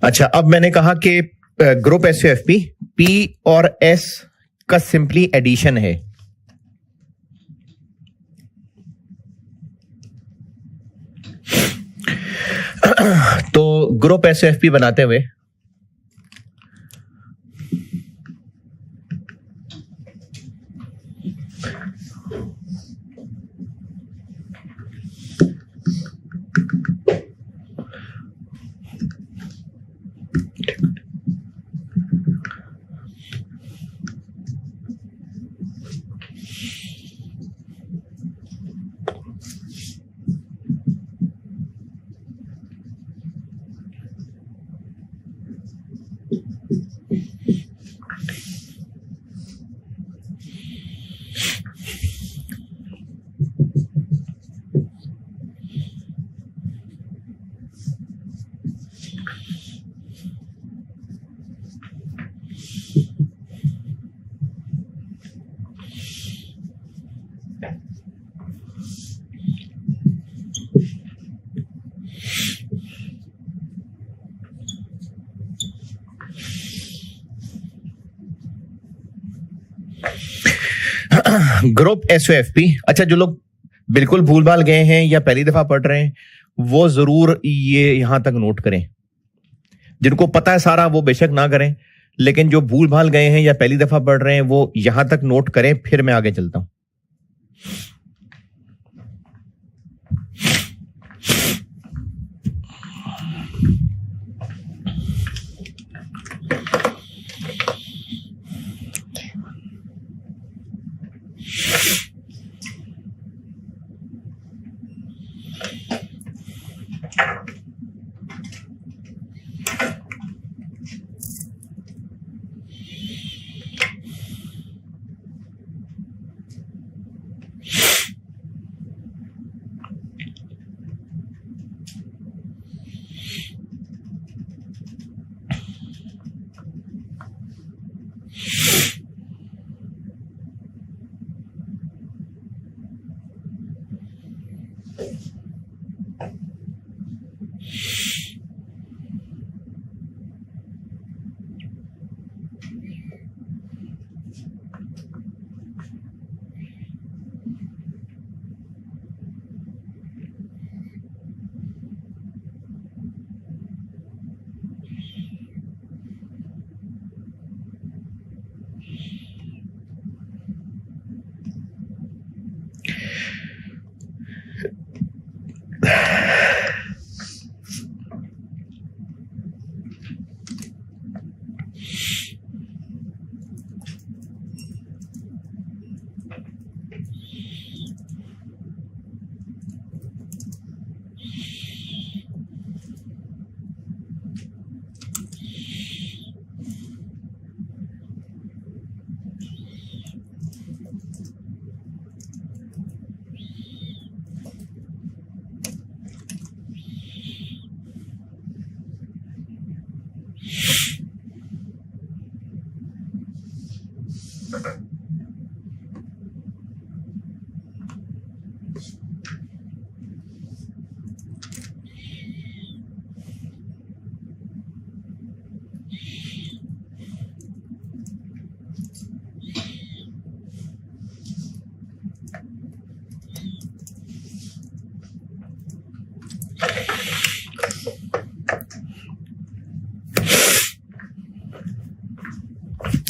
अच्छा, अब मैंने कहा कि ग्रुप एसयूएफपी पी और एस का सिंपली एडिशन है। तो ग्रुप एसयूएफपी बनाते हुए ग्रुप एसओएफपी, अच्छा जो लोग बिल्कुल भूल भाल गए हैं या पहली दफा पढ़ रहे हैं वो जरूर ये यहां तक नोट करें। जिनको पता है सारा वो बेशक ना करें, लेकिन जो भूल भाल गए हैं या पहली दफा पढ़ रहे हैं वो यहां तक नोट करें, फिर मैं आगे चलता हूं।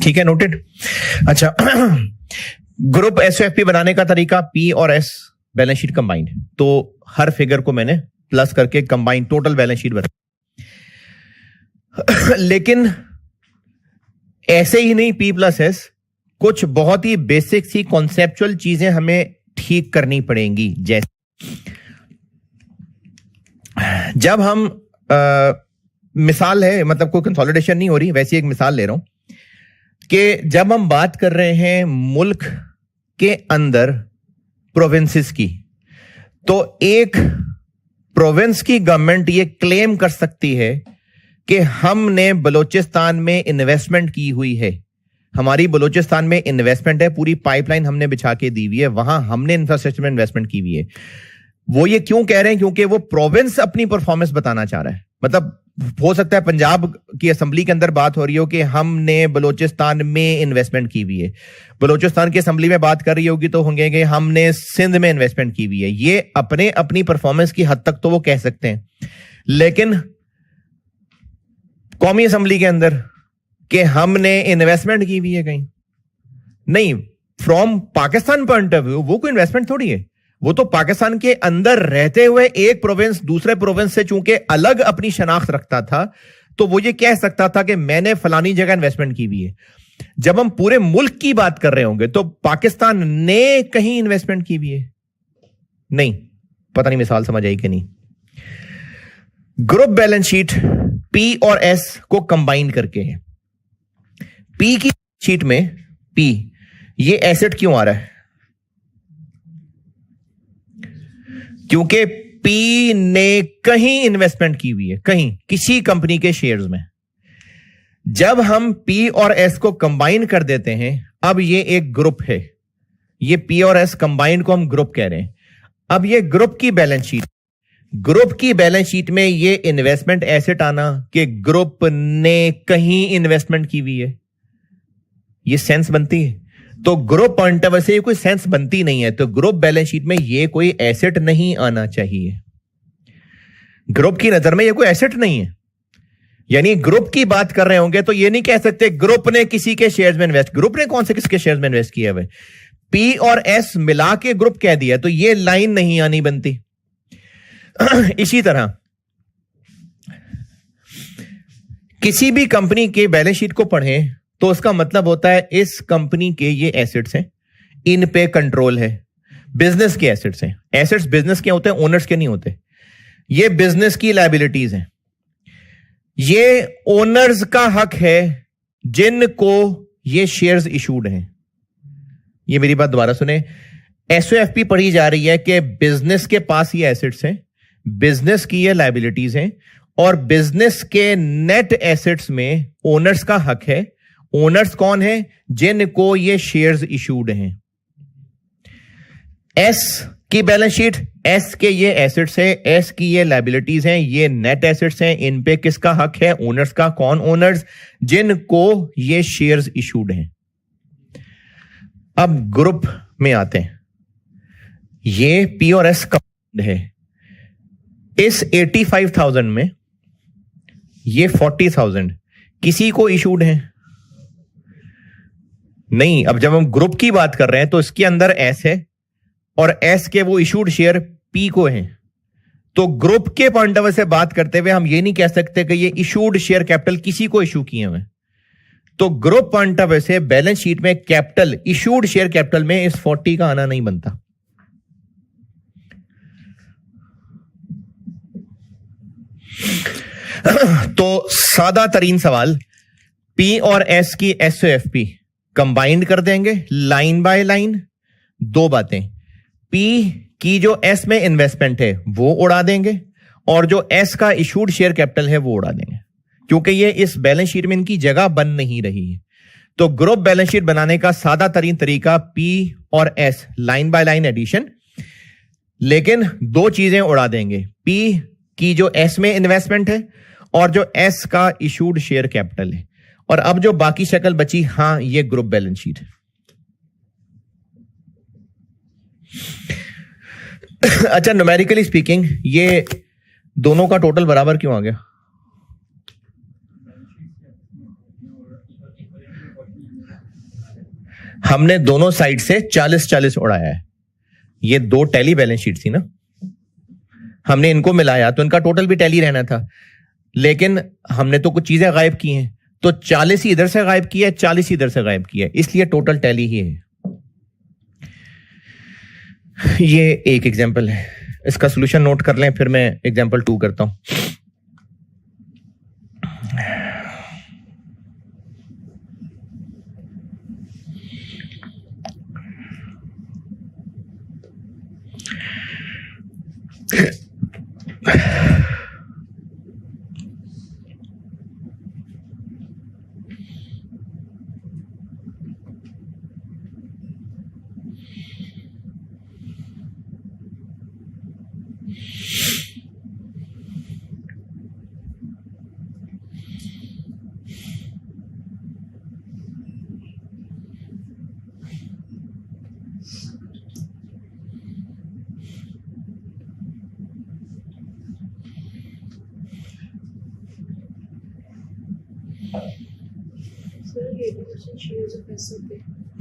ठीक है, नोटेड। अच्छा, ग्रुप एसओएफपी बनाने का तरीका, पी और एस बैलेंस शीट कंबाइंड, तो हर फिगर को मैंने प्लस करके कंबाइंड टोटल बैलेंस शीट बना। लेकिन ऐसे ही नहीं, पी प्लस एस, कुछ बहुत ही बेसिक सी कॉन्सेप्चुअल चीजें हमें ठीक करनी पड़ेंगी। जैसे जब हम मिसाल है, मतलब कोई कंसोलिडेशन नहीं हो रही, वैसी एक मिसाल ले रहा हूं कि जब हम बात कर रहे हैं मुल्क के अंदर प्रोविंसेस की, तो एक प्रोविंस की गवर्नमेंट ये क्लेम कर सकती है कि हमने बलूचिस्तान में इन्वेस्टमेंट की हुई है, हमारी बलूचिस्तान में इन्वेस्टमेंट है, पूरी पाइपलाइन हमने बिछा के दी हुई है, वहां हमने इंफ्रास्ट्रक्चर में इन्वेस्टमेंट की हुई है। वो ये क्यों कह रहे हैं? क्योंकि वो प्रोविंस अपनी परफॉर्मेंस बताना चाह रहा है। मतलब हो सकता है पंजाब की असेंबली के अंदर बात हो रही हो कि हमने बलूचिस्तान में इन्वेस्टमेंट की हुई है, बलूचिस्तान की असेंबली में बात कर रही होगी तो होंगे कि हमने सिंध में इन्वेस्टमेंट की हुई है। ये अपनी परफॉर्मेंस की हद तक तो वो कह सकते हैं, लेकिन कौमी असेंबली के अंदर कि हमने इन्वेस्टमेंट की हुई है कहीं नहीं, from Pakistan point of view वो कोई इन्वेस्टमेंट थोड़ी है। वो तो पाकिस्तान के अंदर रहते हुए एक प्रोविंस दूसरे प्रोविंस से चूंकि अलग अपनी शनाख्त रखता था, तो वो ये कह सकता था कि मैंने फलानी जगह इन्वेस्टमेंट की हुई है। जब हम पूरे मुल्क की बात कर रहे होंगे तो पाकिस्तान ने कहीं इन्वेस्टमेंट की हुई है नहीं। पता नहीं मिसाल समझ आई कि नहीं। ग्रुप बैलेंस शीट पी और एस को कंबाइन करके है। पी की शीट में पी ये एसेट क्यों आ रहा है? क्योंकि पी ने कहीं इन्वेस्टमेंट की हुई है, कहीं किसी कंपनी के शेयर्स में। जब हम पी और एस को कंबाइन कर देते हैं, अब ये एक ग्रुप है, ये पी और एस कंबाइंड को हम ग्रुप कह रहे हैं। अब ये ग्रुप की बैलेंस शीट, ग्रुप की बैलेंस शीट में ये इन्वेस्टमेंट एसेट आना कि ग्रुप ने कहीं इन्वेस्टमेंट की हुई है, ये सेंस बनती है? तो ग्रुप पॉइंट ऑफ व्यू से कोई सेंस बनती नहीं है, तो ग्रुप बैलेंस शीट में ये कोई एसेट नहीं आना चाहिए। ग्रुप की नजर में ये कोई एसेट नहीं है। यानी ग्रुप की बात कर रहे होंगे तो ये नहीं कह सकते ग्रुप ने किसी के शेयर्स में इन्वेस्ट, ग्रुप ने कौन से किसके शेयर्स में इन्वेस्ट किया हुआ? पी और एस मिला के ग्रुप कह दिया, तो ये लाइन नहीं आनी बनती। इसी तरह किसी भी कंपनी के बैलेंस शीट को पढ़ें तो उसका मतलब होता है इस कंपनी के ये एसेट्स हैं, इन पे कंट्रोल है, बिजनेस के एसेट्स हैं। एसेट्स बिजनेस के होते हैं, ओनर्स के नहीं होते। ये बिजनेस की लायबिलिटीज हैं, ये ओनर्स का हक है जिनको ये शेयर्स इशूड हैं। ये मेरी बात दोबारा सुने, एसओएफपी पढ़ी जा रही है कि बिजनेस के पास ये एसेट्स हैं, बिजनेस की ये लायबिलिटीज हैं, और बिजनेस के नेट एसेट्स में ओनर्स का हक है। ओनर्स कौन है? जिनको ये शेयर्स इशूड हैं। एस की बैलेंस शीट, एस के ये एसेट्स है, एस की ये लायबिलिटीज हैं, ये नेट एसेट्स हैं, इन पे किसका हक है? ओनर्स का। कौन ओनर्स? जिनको ये शेयर्स इशूड हैं। अब ग्रुप में आते हैं, ये पी और एस कंबाइंड है। इस 85,000 में ये 40,000 किसी को इशूड हैं नहीं। अब जब हम ग्रुप की बात कर रहे हैं तो इसके अंदर एस है और एस के वो इशूड शेयर पी को हैं। तो ग्रुप के पॉइंट ऑफ व्यू से बात करते हुए हम ये नहीं कह सकते कि ये इशूड शेयर कैपिटल किसी को इशू किए हुए। तो ग्रुप पॉइंट ऑफ व्यू से बैलेंस शीट में कैपिटल, इशूड शेयर कैपिटल में इस 40 का आना नहीं बनता। तो सादा तरीन सवाल, पी और एस की एसओएफपी कंबाइंड कर देंगे लाइन बाय लाइन। दो बातें, पी की जो एस में इन्वेस्टमेंट है वो उड़ा देंगे और जो एस का इशूड शेयर कैपिटल है वो उड़ा देंगे, क्योंकि ये इस बैलेंस शीट में इनकी जगह बन नहीं रही है। तो ग्रुप बैलेंस शीट बनाने का सादा तरीन तरीका पी और S line by line addition, लेकिन दो चीजें उड़ा देंगे, पी की जो एस में इन्वेस्टमेंट है और जो एस का इशूड शेयर कैपिटल है। और अब जो बाकी शक्ल बची, हां ये ग्रुप बैलेंस शीट है। अच्छा, न्यूमेरिकली स्पीकिंग ये दोनों का टोटल बराबर क्यों आ गया? हमने दोनों साइड से 40-40 उड़ाया है। ये 2 टैली बैलेंस शीट थी ना, हमने इनको मिलाया तो इनका टोटल भी टैली रहना था, लेकिन हमने तो कुछ चीजें गायब की हैं, तो 40 ही इधर से गायब किया है, 40 ही इधर से गायब किया है, इसलिए टोटल टैली ही है। ये एक एग्जांपल है, इसका सॉल्यूशन नोट कर लें, फिर मैं एग्जांपल 2 करता हूं।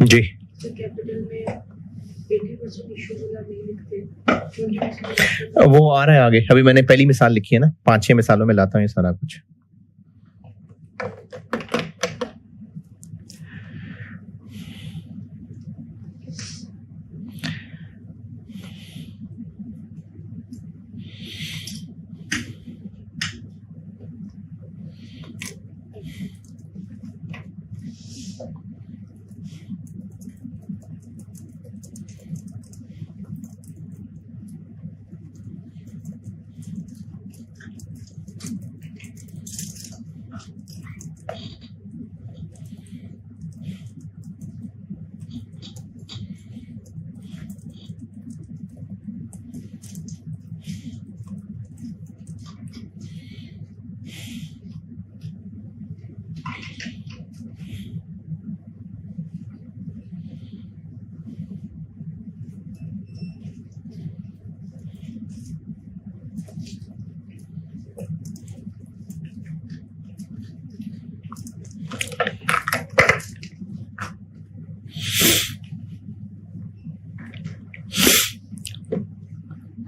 जी, वो आ रहा है आगे। अभी मैंने पहली मिसाल लिखी है ना, 5-6 मिसालों में लाता हूं ये सारा कुछ।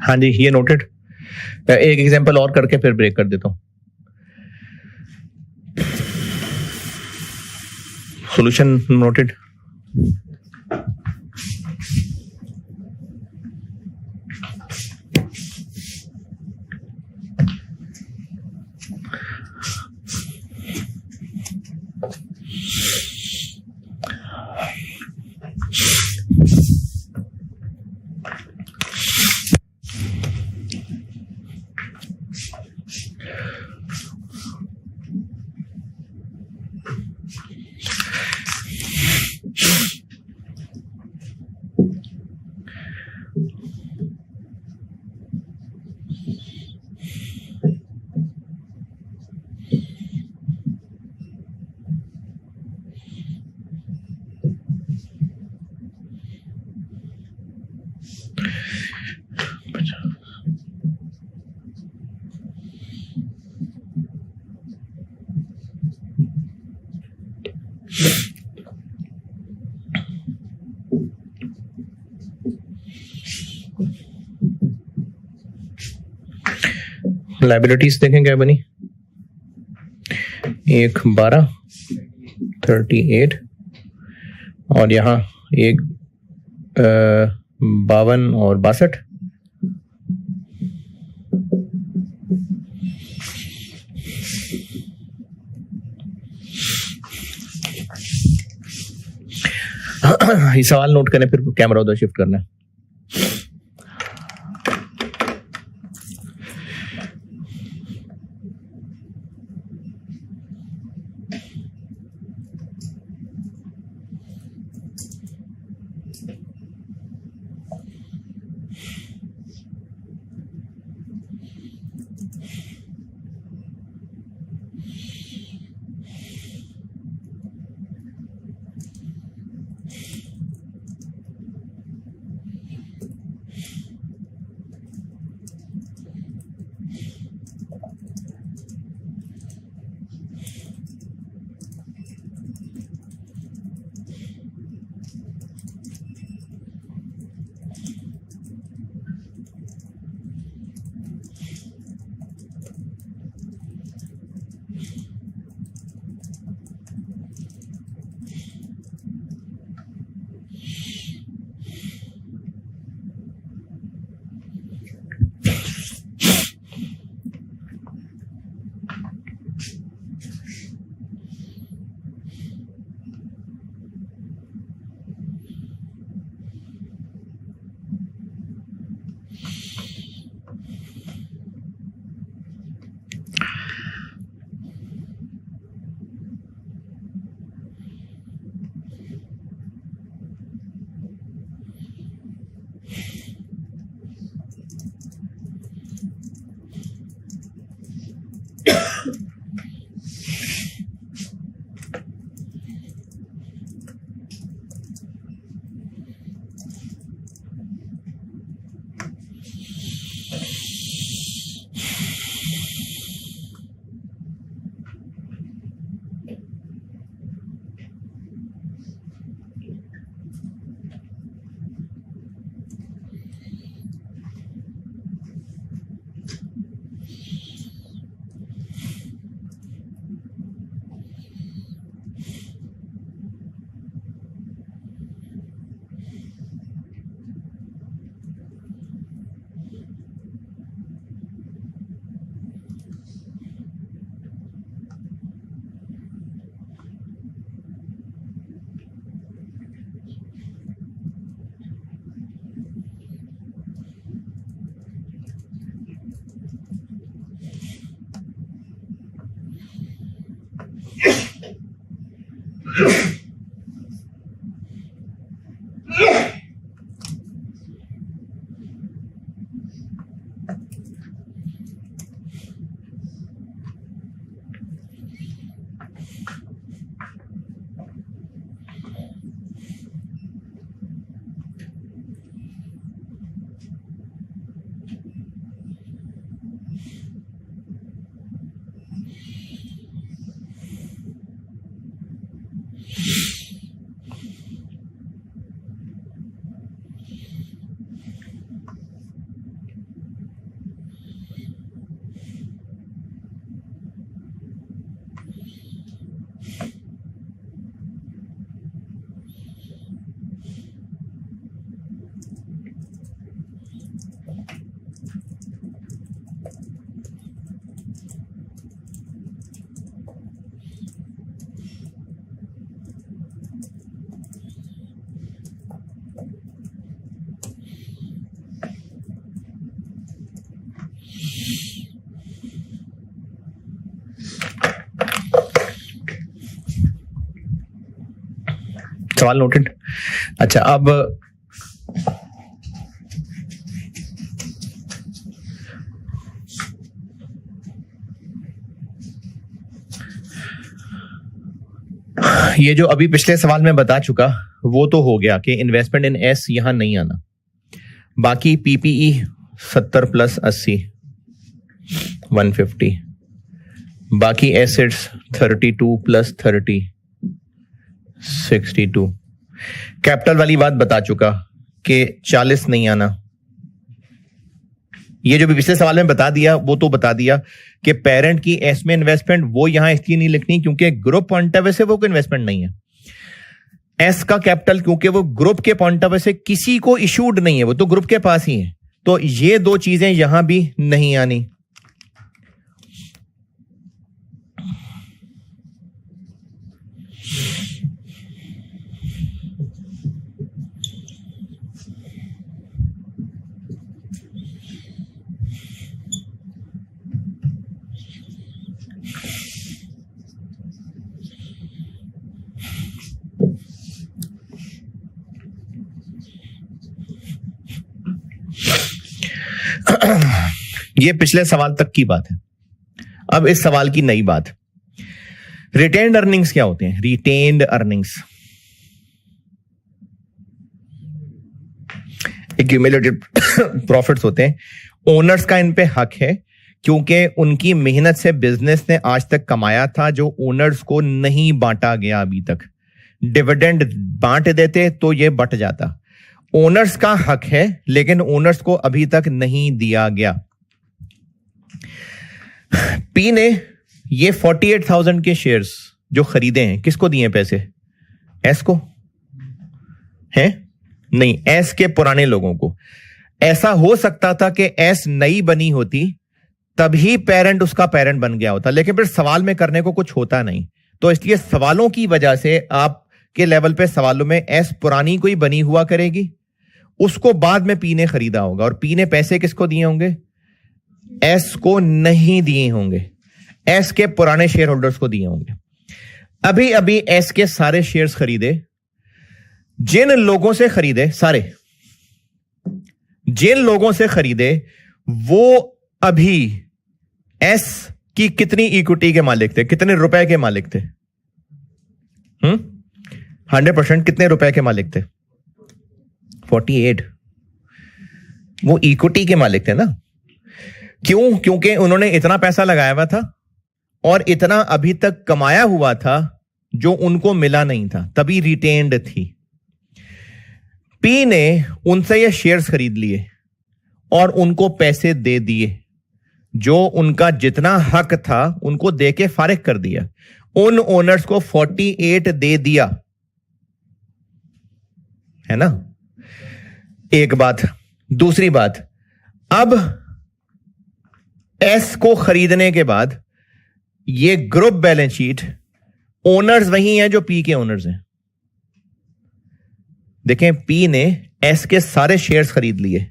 हाँ जी, ये नोटेड। एक एग्जांपल और करके फिर ब्रेक कर देता हूं। Solution noted. लाइबिलिटीज देखें क्या बनी। एक 12, 38 और यहाँ एक 52 और 62। ये सवाल नोट करें, फिर कैमरा उधर शिफ्ट करना है। सवाल नोटेड। अच्छा, अब ये जो अभी पिछले सवाल में बता चुका वो तो हो गया कि इन्वेस्टमेंट इन एस यहां नहीं आना। बाकी पीपीई 70 + 80 150, बाकी एसेट्स 32 + 30 62। कैपिटल वाली बात बता चुका कि 40 नहीं आना। ये जो भी पिछले सवाल में बता दिया वो तो बता दिया कि पेरेंट की एस में इन्वेस्टमेंट वो यहां इसलिए नहीं लिखनी क्योंकि ग्रुप पॉइंट ऑफ व्यू से वो कोई इन्वेस्टमेंट नहीं है। एस का कैपिटल क्योंकि वो ग्रुप के पॉइंट ऑफ व्यू से किसी को इशूड नहीं है, वो तो ग्रुप के पास ही है, तो ये दो चीजें यहां भी नहीं आनी। ये पिछले सवाल तक की बात है। अब इस सवाल की नई बात, रिटेन्ड अर्निंग्स क्या होते हैं? रिटेन्ड अर्निंग्स एक्यूमुलेटेड प्रॉफिट्स होते हैं। ओनर्स का इन पे हक है क्योंकि उनकी मेहनत से बिजनेस ने आज तक कमाया था जो ओनर्स को नहीं बांटा गया अभी तक। डिविडेंड बांट देते तो ये बट जाता। ओनर्स का हक है लेकिन ओनर्स को अभी तक नहीं दिया गया। पी ने ये 48,000 के शेयर्स जो खरीदे हैं किसको दिए पैसे? एस को हैं? नहीं, एस के पुराने लोगों को। ऐसा हो सकता था कि एस नई बनी होती तभी पेरेंट उसका पेरेंट बन गया होता, लेकिन फिर सवाल में करने को कुछ होता नहीं, तो इसलिए सवालों की वजह से आपके लेवल पे सवालों में एस पुरानी कोई बनी हुआ करेगी, उसको बाद में पी ने खरीदा होगा और पी ने पैसे किसको दिए होंगे? एस को नहीं दिए होंगे, एस के पुराने शेयर होल्डर्स को दिए होंगे। अभी अभी एस के सारे शेयर्स खरीदे, जिन लोगों से खरीदे, सारे जिन लोगों से खरीदे वो अभी एस की कितनी इक्विटी के मालिक थे? कितने रुपए के मालिक थे? 100% कितने रुपए के मालिक थे? 48। वो इक्विटी के मालिक थे ना। क्यों? क्योंकि उन्होंने इतना पैसा लगाया हुआ था और इतना अभी तक कमाया हुआ था जो उनको मिला नहीं था, तभी रिटेन्ड थी। पी ने उनसे ये शेयर्स खरीद लिए और उनको पैसे दे दिए, जो उनका जितना हक था उनको देके फारिग कर दिया। उन ओनर्स को 48 दे दिया, है ना? एक बात। दूसरी बात, अब एस को खरीदने के बाद ये ग्रुप बैलेंस शीट, ओनर्स वही हैं जो पी के ओनर्स हैं। देखें, पी ने एस के सारे शेयर्स खरीद लिए।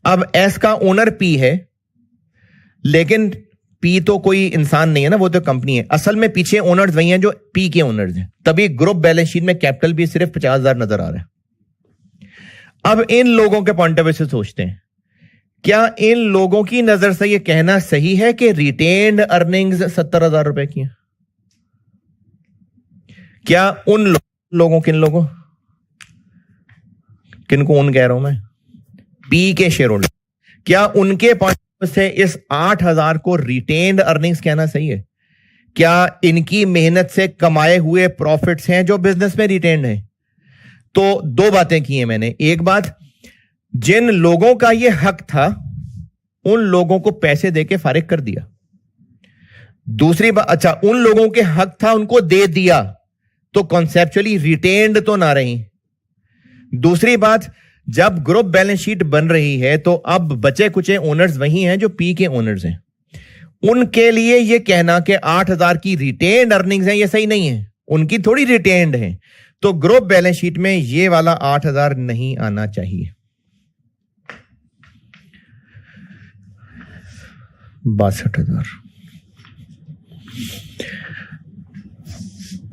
अब एस का ओनर पी है, लेकिन पी तो कोई इंसान नहीं है ना, वो तो कंपनी है। असल में पीछे ओनर्स वही हैं जो पी के ओनर्स हैं, तभी ग्रुप बैलेंस शीट में कैपिटल भी सिर्फ 50,000 नजर आ रहा है। अब इन लोगों के पॉइंट ऑफ व्यू से सोचते हैं, क्या इन लोगों की नजर से यह कहना सही है कि रिटेन्ड अर्निंग्स 70,000 रुपए की हैं? क्या उन लोगों किनको उन कह रहा हूं मैं, पी के शेयर होल्डर, क्या उनके पॉइंट से इस 8,000 को रिटेन्ड अर्निंग्स कहना सही है? क्या इनकी मेहनत से कमाए हुए प्रॉफिट्स हैं जो बिजनेस में रिटेन्ड हैं? तो दो बातें की हैं मैंने। एक बात, जिन लोगों का यह हक था उन लोगों को पैसे देके फारिग कर दिया। दूसरी बात, अच्छा उन लोगों के हक था उनको दे दिया, तो कॉन्सेप्चुअली रिटेन्ड तो ना रही। दूसरी बात, जब ग्रुप बैलेंस शीट बन रही है तो अब बचे कुचे ओनर्स वही हैं जो पी के ओनर्स हैं। उनके लिए यह कहना कि 8,000 की रिटेन्ड अर्निंग्स हैं, यह सही नहीं है, उनकी थोड़ी रिटेन्ड है। तो ग्रुप बैलेंस शीट में यह वाला 8,000 नहीं आना चाहिए। 62,000।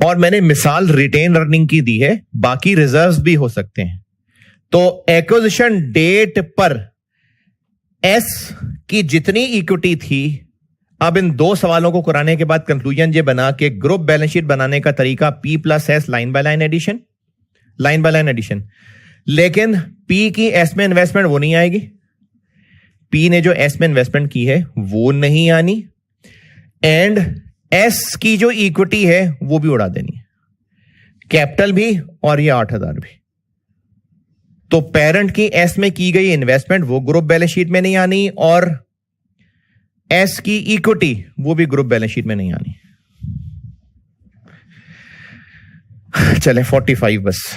और मैंने मिसाल रिटेन अर्निंग की दी है, बाकी रिजर्व्स भी हो सकते हैं। तो एक्विजिशन डेट पर एस की जितनी इक्विटी थी, अब इन दो सवालों को कराने के बाद कंक्लूजन ये बना कि ग्रुप बैलेंस शीट बनाने का तरीका P plus S line by line addition. लेकिन पी की एस में इन्वेस्टमेंट वो नहीं आएगी, पी ने जो एस में इन्वेस्टमेंट की है वो नहीं आनी, एंड एस की जो इक्विटी है वो भी उड़ा देनी है, कैपिटल भी और ये 8,000 भी। तो पेरेंट की एस में की गई इन्वेस्टमेंट वो ग्रुप बैलेंस शीट में नहीं आनी, और एस की इक्विटी वो भी ग्रुप बैलेंस शीट में नहीं आनी। चले 45 बस।